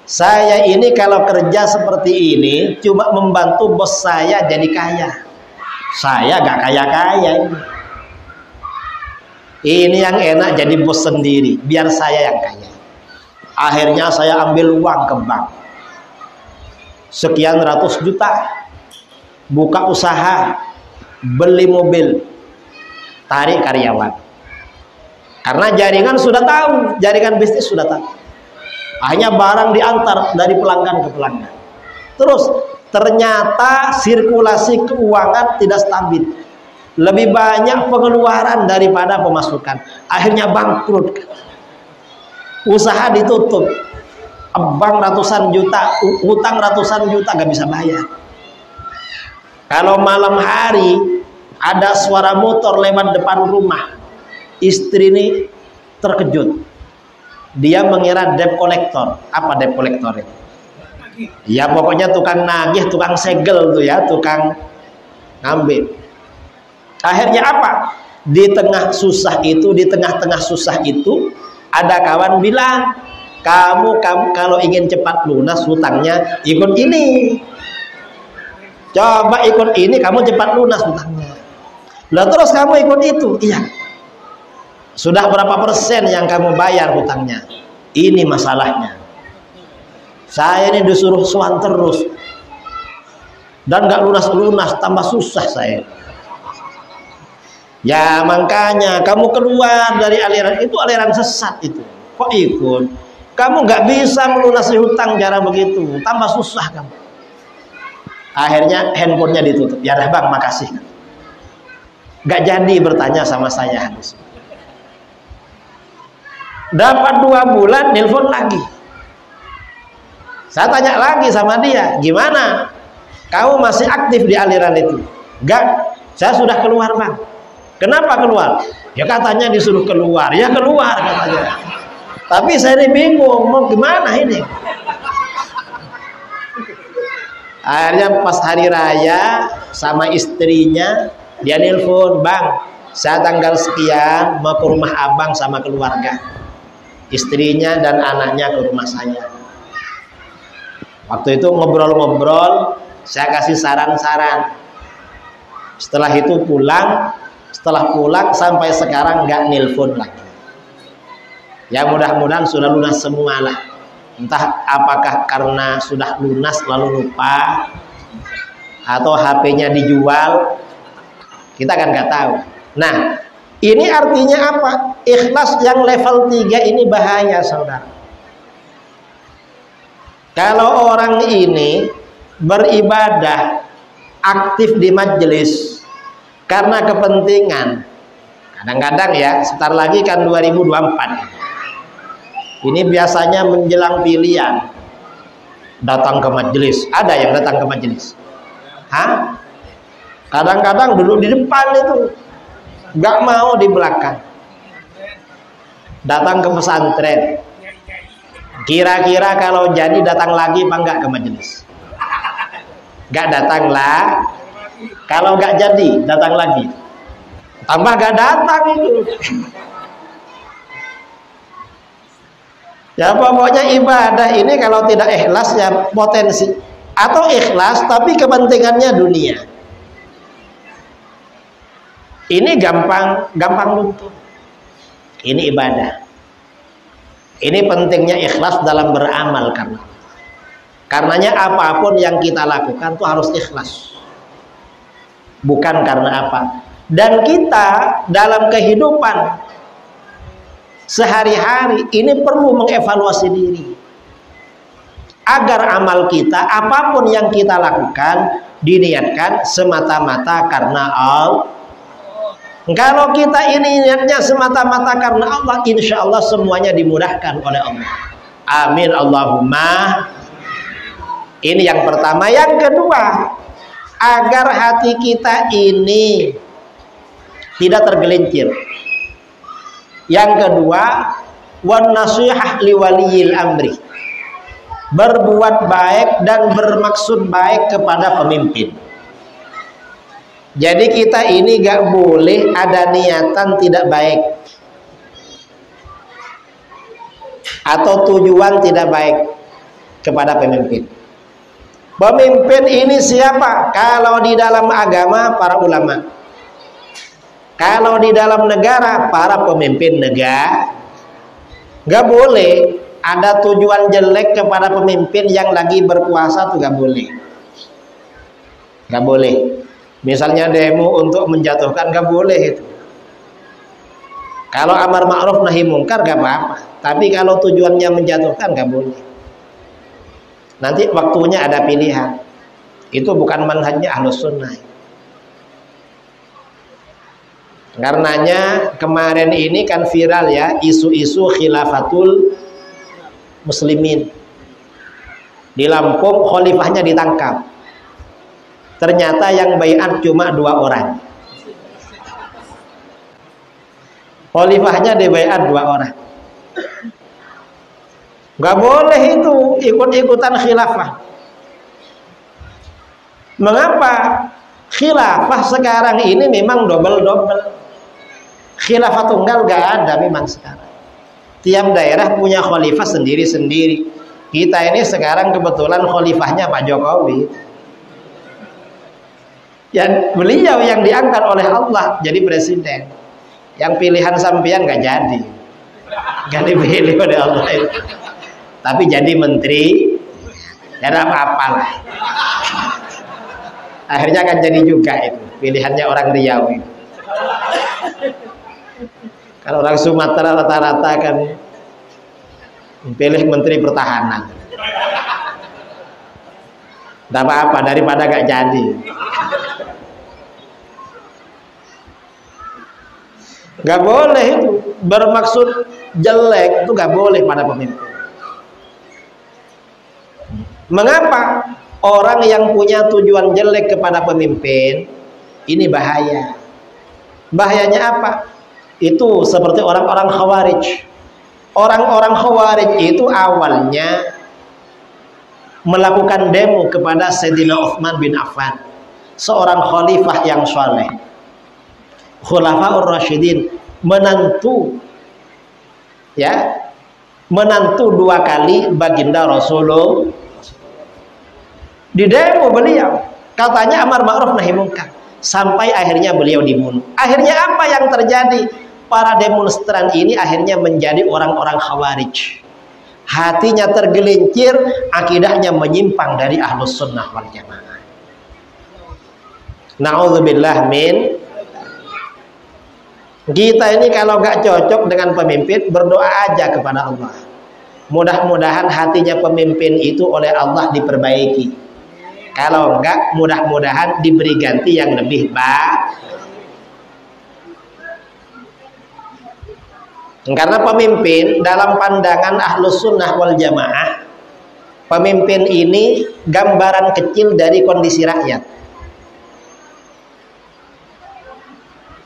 saya ini kalau kerja seperti ini cuma membantu bos saya jadi kaya. Saya gak kaya-kaya ini. Ini yang enak jadi bos sendiri, biar saya yang kaya. Akhirnya saya ambil uang ke bank, sekian ratus juta, buka usaha, beli mobil, tarik karyawan. Karena jaringan sudah tahu, jaringan bisnis sudah tahu. Hanya barang diantar dari pelanggan ke pelanggan. Terus ternyata sirkulasi keuangan tidak stabil. Lebih banyak pengeluaran daripada pemasukan. Akhirnya bangkrut. Usaha ditutup. Bank ratusan juta, hutang ratusan juta gak bisa bayar. Kalau malam hari ada suara motor lewat depan rumah, istri ini terkejut. Dia mengira debt collector. Apa debt collector itu? Ya pokoknya tukang nagih, tukang segel tuh ya, tukang ngambil. Akhirnya apa? Di tengah susah itu, di tengah-tengah susah itu, ada kawan bilang, kamu kalau ingin cepat lunas hutangnya, ikut ini. Coba ikut ini, kamu cepat lunas hutangnya. Lah terus kamu ikut itu? Iya. Sudah berapa persen yang kamu bayar hutangnya? Ini masalahnya. Saya ini disuruh suan terus. Dan gak lunas-lunas, tambah susah saya. Ya makanya kamu keluar dari aliran itu, aliran sesat itu. Kok ikut? Kamu gak bisa melunasi hutang cara begitu, tambah susah kamu. Akhirnya handphonenya ditutup. Ya dah bang, makasih. Gak jadi bertanya sama saya habis. Dapat 2 bulan, nelpon lagi. Saya tanya lagi sama dia, gimana? Kamu masih aktif di aliran itu? Enggak, saya sudah keluar bang. Kenapa keluar? Ya katanya disuruh keluar. Ya keluar katanya. Tapi saya ini bingung, mau gimana ini? Akhirnya pas hari raya sama istrinya, dia nelpon, bang, saya tanggal sekian mau ke rumah abang sama keluarga. Istrinya dan anaknya ke rumah saya. Waktu itu ngobrol-ngobrol, saya kasih saran-saran. Setelah itu pulang, setelah pulang sampai sekarang nggak nelpon lagi. Ya mudah-mudahan sudah lunas semua lah. Entah apakah karena sudah lunas lalu lupa, atau HP-nya dijual, kita kan nggak tahu. Nah, ini artinya apa? Ikhlas yang level 3 ini bahaya, saudara. Kalau orang ini beribadah aktif di majelis karena kepentingan, kadang-kadang ya, sebentar lagi kan 2024. Ini biasanya menjelang pilihan, datang ke majelis. Ada yang datang ke majelis? Hah? Kadang-kadang duduk di depan itu, nggak mau di belakang. Datang ke pesantren, Kira-kira kalau jadi datang lagi apa enggak ke majelis? Enggak datang lah. Kalau enggak jadi datang lagi. Tambah enggak datang itu. Ya pokoknya ibadah ini kalau tidak ikhlas ya potensi, atau ikhlas tapi kepentingannya dunia. Ini gampang luntur. Ini ibadah. Ini pentingnya ikhlas dalam beramal karenanya apapun yang kita lakukan tuh harus ikhlas. Bukan karena apa. Dan kita dalam kehidupan sehari-hari ini perlu mengevaluasi diri. Agar amal kita, apapun yang kita lakukan, diniatkan semata-mata karena Allah. Kalau kita ini niatnya semata-mata karena Allah, insya Allah semuanya dimudahkan oleh Allah. Amin Allahumma. Ini yang pertama. Yang kedua, agar hati kita ini tidak tergelincir. Yang kedua, wan nasihah liwaliyil amri. Berbuat baik dan bermaksud baik kepada pemimpin. Jadi kita ini gak boleh ada niatan tidak baik atau tujuan tidak baik kepada pemimpin. Pemimpin ini siapa? Kalau di dalam agama para ulama, kalau di dalam negara para pemimpin negara. Gak boleh ada tujuan jelek kepada pemimpin yang lagi berkuasa tuh gak boleh. Gak boleh. Misalnya demo untuk menjatuhkan, gak boleh itu. Kalau amar ma'ruf nahi mungkar gak apa-apa. Tapi kalau tujuannya menjatuhkan gak boleh. Nanti waktunya ada pilihan. Itu bukan manhajnya Ahlus Sunnah. Karenanya kemarin ini kan viral ya isu-isu khilafatul muslimin. Di Lampung khalifahnya ditangkap. Ternyata yang baiat cuma 2 orang. Khalifahnya dibaiat 2 orang. Gak boleh itu ikut-ikutan khilafah. Mengapa? Khilafah sekarang ini memang double-double. Khilafah tunggal gak ada memang sekarang. Tiap daerah punya khalifah sendiri-sendiri. Kita ini sekarang kebetulan khalifahnya Pak Jokowi. Yang beliau yang diangkat oleh Allah jadi presiden. Yang pilihan sampean gak jadi. Gak dipilih oleh Allah itu. Tapi jadi menteri. Ya apa-apa lah. Akhirnya akan jadi juga itu. Pilihannya orang Riau itu. Kalau orang Sumatera rata-rata kan pilih menteri pertahanan. Tidak apa-apa daripada gak jadi. Gak boleh itu bermaksud jelek, itu gak boleh pada pemimpin. Mengapa? Orang yang punya tujuan jelek kepada pemimpin ini bahaya. Bahayanya apa? Itu seperti orang-orang Khawarij. Orang-orang Khawarij itu awalnya melakukan demo kepada Sayyidina Utsman bin Affan, seorang khalifah yang saleh, Khulafaur Rasyidin, menantu 2 kali baginda Rasulullah. Di demo beliau, katanya amar ma'ruf nahi munkar, sampai akhirnya beliau dibunuh. Akhirnya apa yang terjadi? Para demonstran ini akhirnya menjadi orang-orang Khawarij. Hatinya tergelincir, akidahnya menyimpang dari Ahlus Sunnah wal Jamaah. Na'udzubillah min. Kita ini kalau gak cocok dengan pemimpin, berdoa aja kepada Allah. Mudah-mudahan hatinya pemimpin itu oleh Allah diperbaiki. Kalau enggak, mudah-mudahan diberi ganti yang lebih baik. Karena pemimpin dalam pandangan Ahlus Sunnah wal Jamaah, pemimpin ini gambaran kecil dari kondisi rakyat.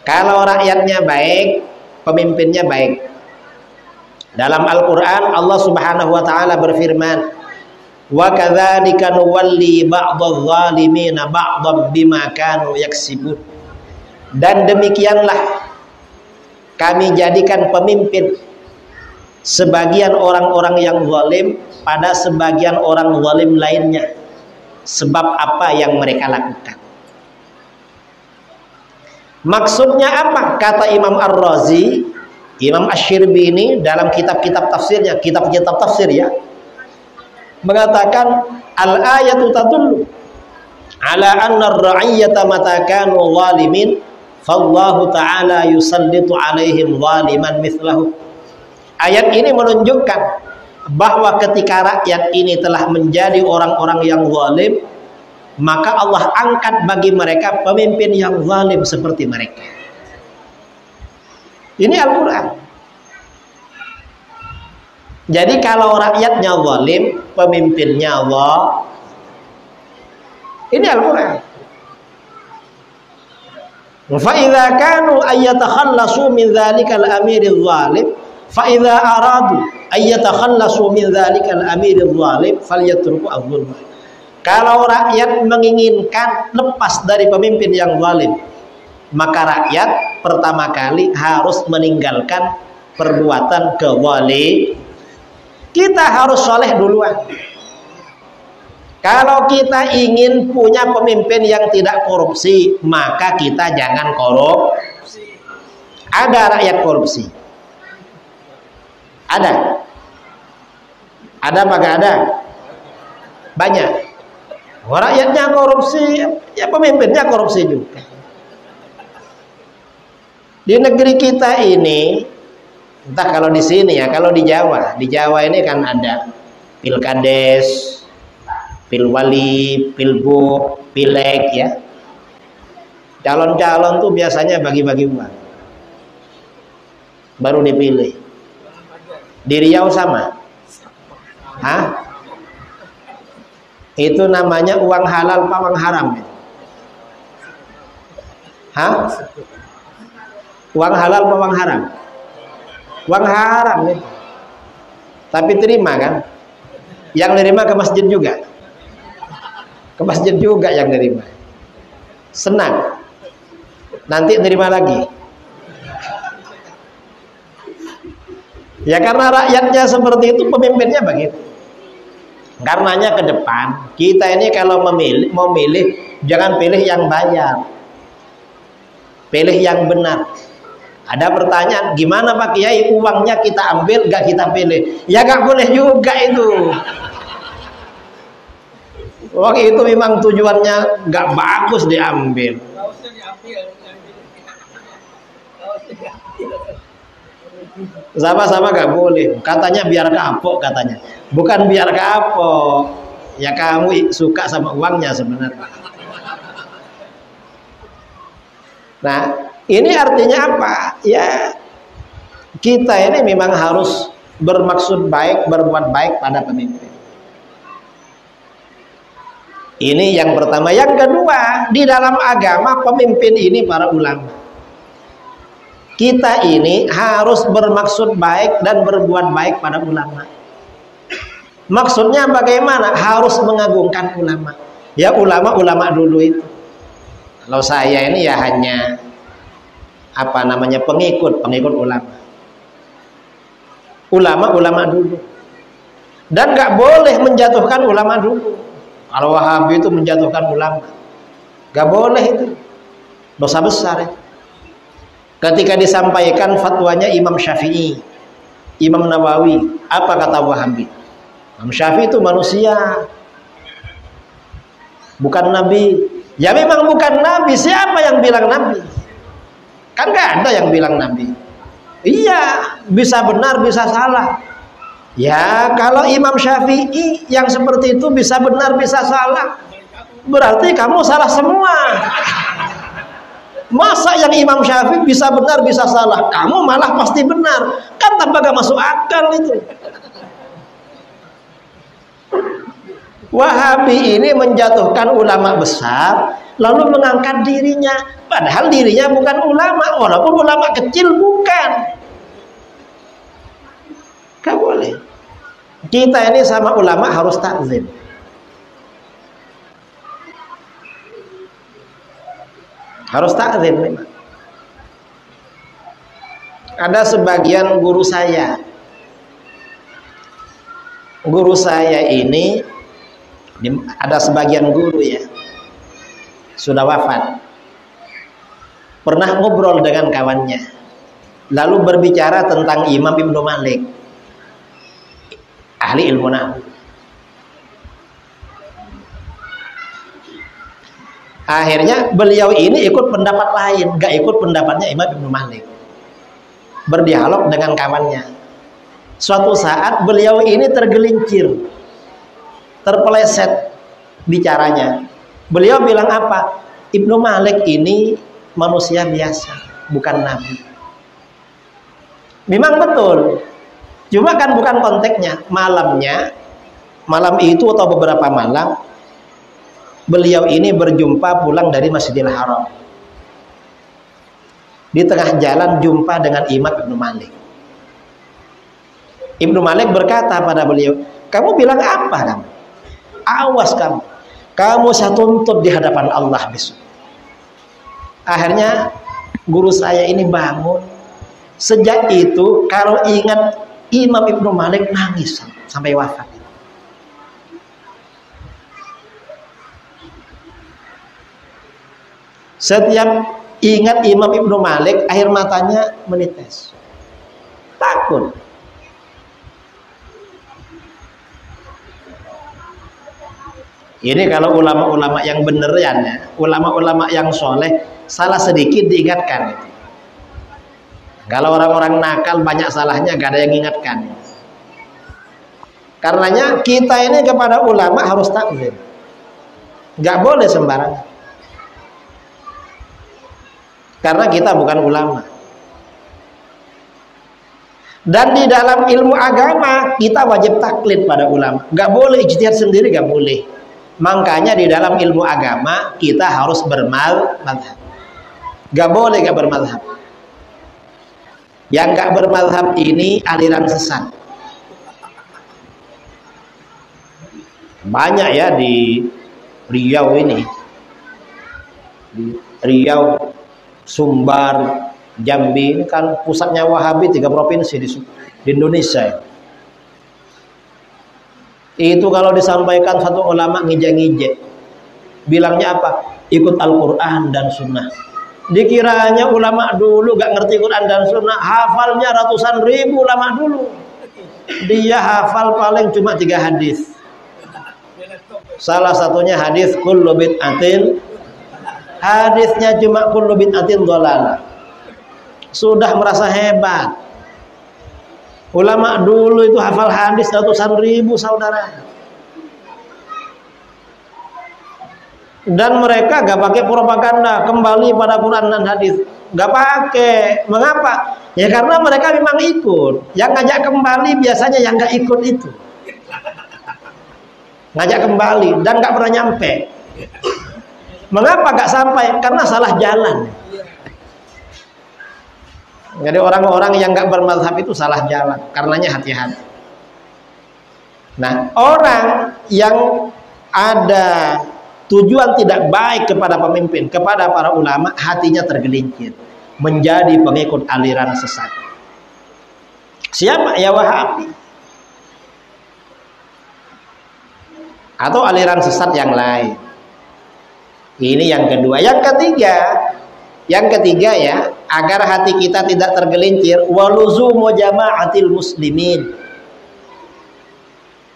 Kalau rakyatnya baik, pemimpinnya baik. Dalam Al-Qur'an Allah Subhanahu wa taala berfirman, "Wa kadzalika nuwalli ba'dadh zalimina ba'dhan bima kanu yaksibun." Dan demikianlah kami jadikan pemimpin sebagian orang-orang yang zalim pada sebagian orang zalim lainnya sebab apa yang mereka lakukan. Maksudnya apa? Kata Imam Ar-Razi, Imam Asy-Syirbini dalam kitab-kitab tafsirnya, kitab-kitab tafsir ya, mengatakan al-ayatu tadullu ala anna ar-ra'iyyata mata kanu zalimin fallahu ta'ala yusallitu alaihim zaliman mithlahu. Ayat ini menunjukkan bahwa ketika rakyat ini telah menjadi orang-orang yang zalim, maka Allah angkat bagi mereka pemimpin yang zalim seperti mereka. Ini Al-Quran. Jadi kalau rakyatnya zalim, pemimpinnya Allah. Ini Al-Quran. Fa idza kanu ayyatakhallasu min dzalikal amiril zalim, fa idza aradu ayyatakhallasu min dzalikal amiril zalim falyatruku adh-dhulma. Kalau rakyat menginginkan lepas dari pemimpin yang zalim, maka rakyat pertama kali harus meninggalkan perbuatan kezaliman. Kita harus soleh duluan. Kalau kita ingin punya pemimpin yang tidak korupsi, maka kita jangan korupsi. Ada rakyat korupsi? Ada? Ada apa gak ada? Banyak. Rakyatnya korupsi, ya pemimpinnya korupsi juga. Di negeri kita ini, entah kalau di sini ya, kalau di Jawa ini kan ada pilkades, pilwali, pilbuk, pileg ya. Calon-calon tuh biasanya bagi-bagi uang, baru dipilih. Di Riau sama? Hah? Itu namanya uang halal apa uang haram? Hah? Uang halal apa uang haram? Uang haram nih. Tapi terima kan? Yang nerima ke masjid juga. Ke masjid juga yang nerima. Senang. Nanti nerima lagi. Ya karena rakyatnya seperti itu, pemimpinnya begitu. Karenanya ke depan kita ini kalau memilih jangan pilih yang bayar, pilih yang benar. Ada pertanyaan, gimana Pak Kiai, uangnya kita ambil gak kita pilih? Ya gak boleh juga itu. Uang itu memang tujuannya gak bagus diambil. Sama-sama gak boleh. Katanya biar kapok katanya. Bukan biar kapok. Ya kamu suka sama uangnya sebenarnya. Nah, ini artinya apa? Ya, kita ini memang harus bermaksud baik, berbuat baik pada pemimpin. Ini yang pertama. Yang kedua, di dalam agama pemimpin ini para ulama. Kita ini harus bermaksud baik dan berbuat baik pada ulama. Maksudnya bagaimana? Harus mengagungkan ulama. Ya ulama-ulama dulu itu. Kalau saya ini ya hanya pengikut ulama. Ulama-ulama dulu. Dan gak boleh menjatuhkan ulama dulu. Kalau Wahabi itu menjatuhkan ulama, gak boleh itu. Dosa besar itu. Ketika disampaikan fatwanya Imam Syafi'i, Imam Nawawi, apa kata Wahabi? Imam Syafi'i itu manusia, bukan nabi. Ya memang bukan nabi. Siapa yang bilang nabi? Kan gak ada yang bilang nabi. Iya, bisa benar bisa salah. Ya kalau Imam Syafi'i yang seperti itu bisa benar bisa salah, berarti kamu salah semua. Masa yang Imam Syafi'i bisa benar bisa salah, kamu malah pasti benar? Kan tanpa gak masuk akal itu. Wahabi ini menjatuhkan ulama besar, lalu mengangkat dirinya, padahal dirinya bukan ulama, walaupun ulama kecil bukan. Kita ini sama ulama harus takzim. Harus takzim memang. Ada sebagian guru saya. Guru saya ini ada sebagian guru ya, sudah wafat. Pernah ngobrol dengan kawannya, lalu berbicara tentang Imam Ibnu Malik, ahli ilmu nahwu. Akhirnya beliau ini ikut pendapat lain, gak ikut pendapatnya Imam Ibnu Malik. Berdialog dengan kawannya. Suatu saat beliau ini tergelincir, terpeleset bicaranya. Beliau bilang apa? Ibnu Malik ini manusia biasa, bukan nabi. Memang betul, cuma kan bukan konteksnya. Malam itu atau beberapa malam, beliau ini berjumpa pulang dari Masjidil Haram. Di tengah jalan jumpa dengan Imam Ibnu Malik. Ibnu Malik berkata pada beliau, kamu bilang apa kamu? Awas kamu saya tuntut di hadapan Allah besok. Akhirnya guru saya ini bangun. Sejak itu kalau ingat Imam Ibnu Malik nangis sampai wafat. Setiap ingat Imam Ibnu Malik, air matanya menetes. Takut. Ini kalau ulama-ulama yang beneran ya, ulama-ulama yang soleh, salah sedikit diingatkan. Kalau orang-orang nakal banyak salahnya, gak ada yang ingatkan. Karenanya kita ini kepada ulama harus takzim, gak boleh sembarangan. Karena kita bukan ulama. Dan di dalam ilmu agama kita wajib taklid pada ulama. Gak boleh ijtihad sendiri, gak boleh. Makanya di dalam ilmu agama kita harus bermadhab. Gak boleh gak bermadhab. Yang gak bermadhab ini aliran sesat. Banyak ya di Riau ini. Di Riau, Sumbar, Jambi, ini kan pusatnya Wahabi, 3 provinsi di Indonesia. Itu kalau disampaikan satu ulama ngijek-ngijek, bilangnya apa? Ikut Al-Quran dan Sunnah. Dikiranya ulama dulu gak ngerti Quran dan Sunnah, hafalnya ratusan ribu ulama dulu. Dia hafal paling cuma 3 hadis. Salah satunya hadis kullu bid'atin, hadisnya cuma kullu bid'atin dhalalah. Sudah merasa hebat. Ulama dulu itu hafal hadis ratusan ribu, saudara. Dan mereka gak pakai propaganda kembali pada Quran dan hadis. Gak pakai. Mengapa? Ya karena mereka memang ikut. Yang ngajak kembali biasanya yang gak ikut itu. Ngajak kembali dan gak pernah nyampe. Mengapa gak sampai? Karena salah jalan. Jadi orang-orang yang gak bermazhab itu salah jalan. Karenanya hati-hati. Nah, orang yang ada tujuan tidak baik kepada pemimpin, kepada para ulama, hatinya tergelincir, menjadi pengikut aliran sesat. Siapa? Ya Wahabi. Atau aliran sesat yang lain. Ini yang kedua. Yang ketiga ya, agar hati kita tidak tergelincir, waluzumu jama'atil muslimin,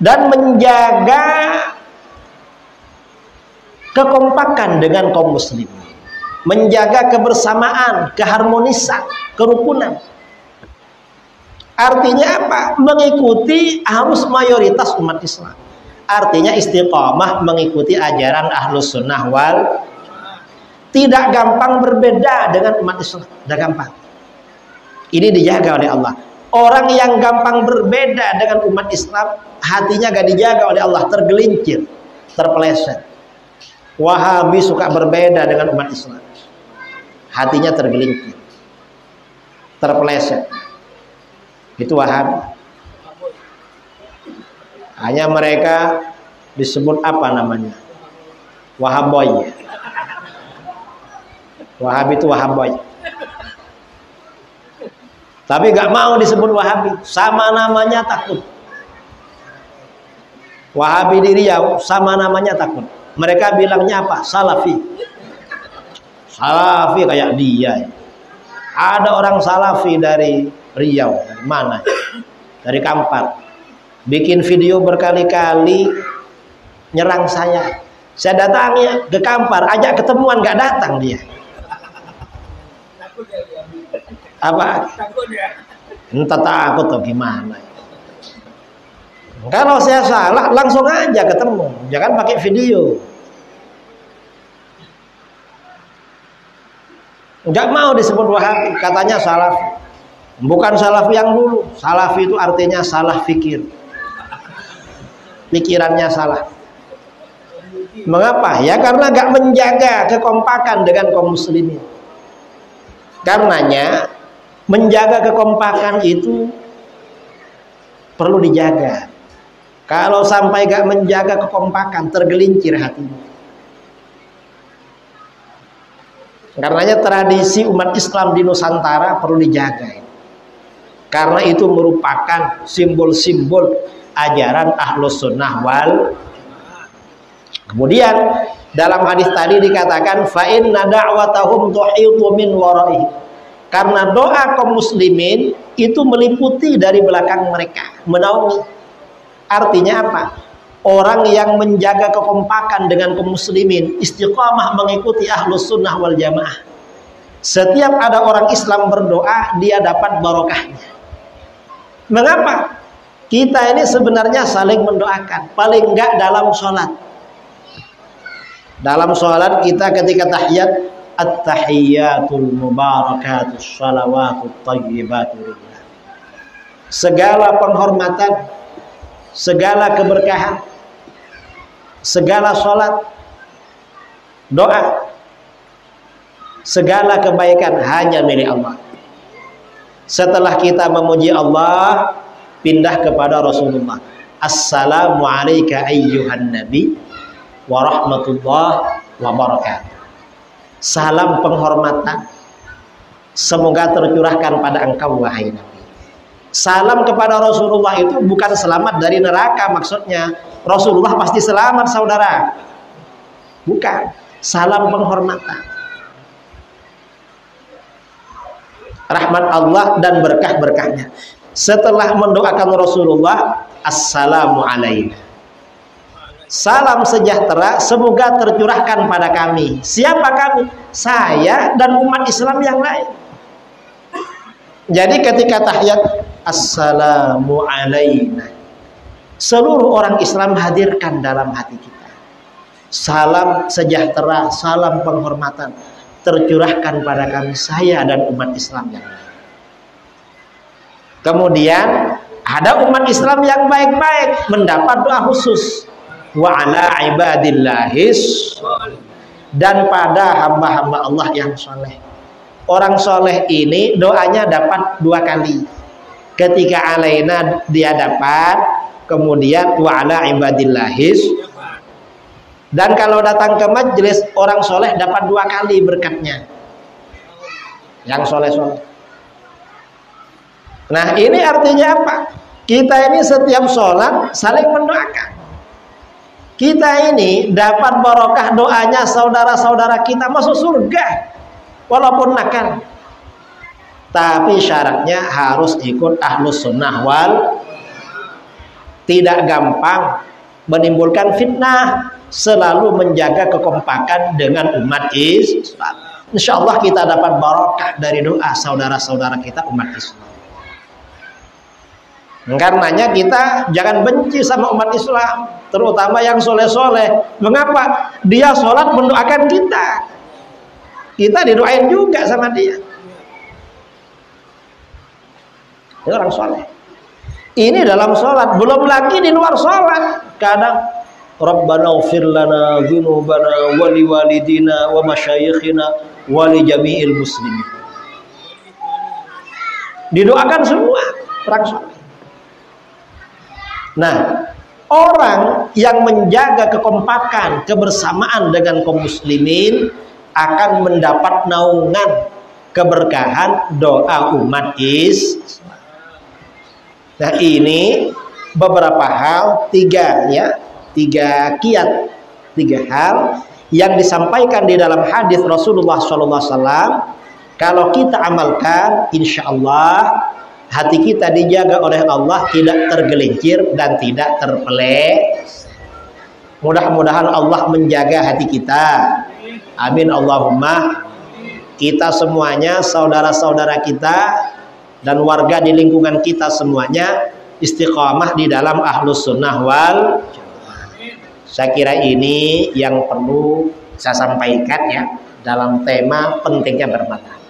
dan menjaga kekompakan dengan kaum muslimin, menjaga kebersamaan, keharmonisan, kerukunan. Artinya apa? Mengikuti arus mayoritas umat Islam. Artinya istiqomah mengikuti ajaran Ahlus Sunnah wal. Tidak gampang berbeda dengan umat Islam. Tidak gampang. Ini dijaga oleh Allah. Orang yang gampang berbeda dengan umat Islam, hatinya gak dijaga oleh Allah, tergelincir, terpeleset. Wahabi suka berbeda dengan umat Islam, hatinya tergelincir, terpeleset. Itu Wahabi. Hanya mereka disebut apa namanya? Wahaboy. Wahabi itu Wahaboy. Tapi gak mau disebut Wahabi, sama namanya takut. Wahabi di Riau sama namanya takut. Mereka bilangnya apa? Salafi. Salafi kayak dia. Ada orang Salafi dari Riau, dari mana? Dari Kampar. Bikin video berkali-kali nyerang saya. Saya datangnya ke Kampar, ajak ketemuan gak datang dia. Apa? Entah takut atau gimana. Kalau saya salah langsung aja ketemu, jangan pakai video. Enggak mau disebut Wahabi, katanya Salafi. Bukan Salafi yang dulu. Salafi itu artinya salah fikir. Pikirannya salah. Mengapa? Ya karena enggak menjaga kekompakan dengan kaum muslimin. Karenanya menjaga kekompakan itu perlu dijaga. Kalau sampai gak menjaga kekompakan, tergelincir hatinya. Karenanya tradisi umat Islam di Nusantara perlu dijaga. Karena itu merupakan simbol-simbol ajaran Ahlus Sunnah wal. Kemudian dalam hadis tadi dikatakan fa inna da'watahum tuhitu min waraihi. Karena doa kaum muslimin itu meliputi dari belakang mereka, menaungi. Artinya apa? Orang yang menjaga kekompakan dengan kaum muslimin, istiqamah mengikuti Ahlus Sunnah wal Jamaah. Setiap ada orang Islam berdoa, dia dapat barokahnya. Mengapa? Kita ini sebenarnya saling mendoakan, paling enggak dalam sholat. Dalam sholat kita ketika tahiyat, at-tahiyyatul mubarakatus shalawatut thayyibatul lillah. Segala penghormatan, segala keberkahan, segala sholat, doa, segala kebaikan hanya milik Allah. Setelah kita memuji Allah, pindah kepada Rasulullah. Assalamu alayka ayyuhan nabi wa rahmatullah wa barakatuh. Salam penghormatan semoga tercurahkan pada engkau wahai Nabi. Salam kepada Rasulullah itu bukan selamat dari neraka maksudnya. Rasulullah pasti selamat saudara. Bukan. Salam penghormatan. Rahmat Allah dan berkah-berkahnya. Setelah mendoakan Rasulullah, assalamu alaikum. Salam sejahtera semoga tercurahkan pada kami. Siapa kami? Saya dan umat Islam yang lain. Jadi ketika tahiyat assalamu alaina, seluruh orang Islam hadirkan dalam hati kita. Salam sejahtera, salam penghormatan tercurahkan pada kami, saya dan umat Islam yang lain. Kemudian ada umat Islam yang baik-baik mendapat doa khusus. Wa ala ibadillahis, dan pada hamba-hamba Allah yang soleh. Orang soleh ini doanya dapat 2 kali. Ketika alaina dia dapat, kemudian wa ala ibadillahis. Dan kalau datang ke majelis orang soleh dapat 2 kali berkatnya. Yang soleh-soleh. Nah ini artinya apa? Kita ini setiap sholat saling mendoakan. Kita ini dapat barokah doanya saudara-saudara kita masuk surga walaupun nakal. Tapi syaratnya harus ikut Ahlus Sunnah wal. Tidak gampang menimbulkan fitnah, selalu menjaga kekompakan dengan umat Islam. Insya Allah kita dapat barokah dari doa saudara-saudara kita umat Islam. Karenanya kita jangan benci sama umat Islam, terutama yang soleh-soleh. Mengapa? Dia sholat mendoakan kita. Kita didoain juga sama dia. Ini orang soleh. Ini dalam sholat, belum lagi di luar sholat. Kadang Rabbana ighfir lana dzunubana wa liwalidina wa masyayikhina wa li jami'il muslimin. Didoakan semua orang soleh. Nah, Orang yang menjaga kekompakan, kebersamaan dengan kaum muslimin akan mendapat naungan keberkahan doa umat Islam. Nah, ini beberapa hal, tiga hal yang disampaikan di dalam hadis Rasulullah SAW. Kalau kita amalkan, insya Allah hati kita dijaga oleh Allah, tidak tergelincir dan tidak terpelek. Mudah-mudahan Allah menjaga hati kita. Amin Allahumma. Kita semuanya, saudara-saudara kita dan warga di lingkungan kita semuanya istiqamah di dalam ahlus sunnah wal jamaah. Saya kira ini yang perlu saya sampaikan ya dalam tema pentingnya bermadhab.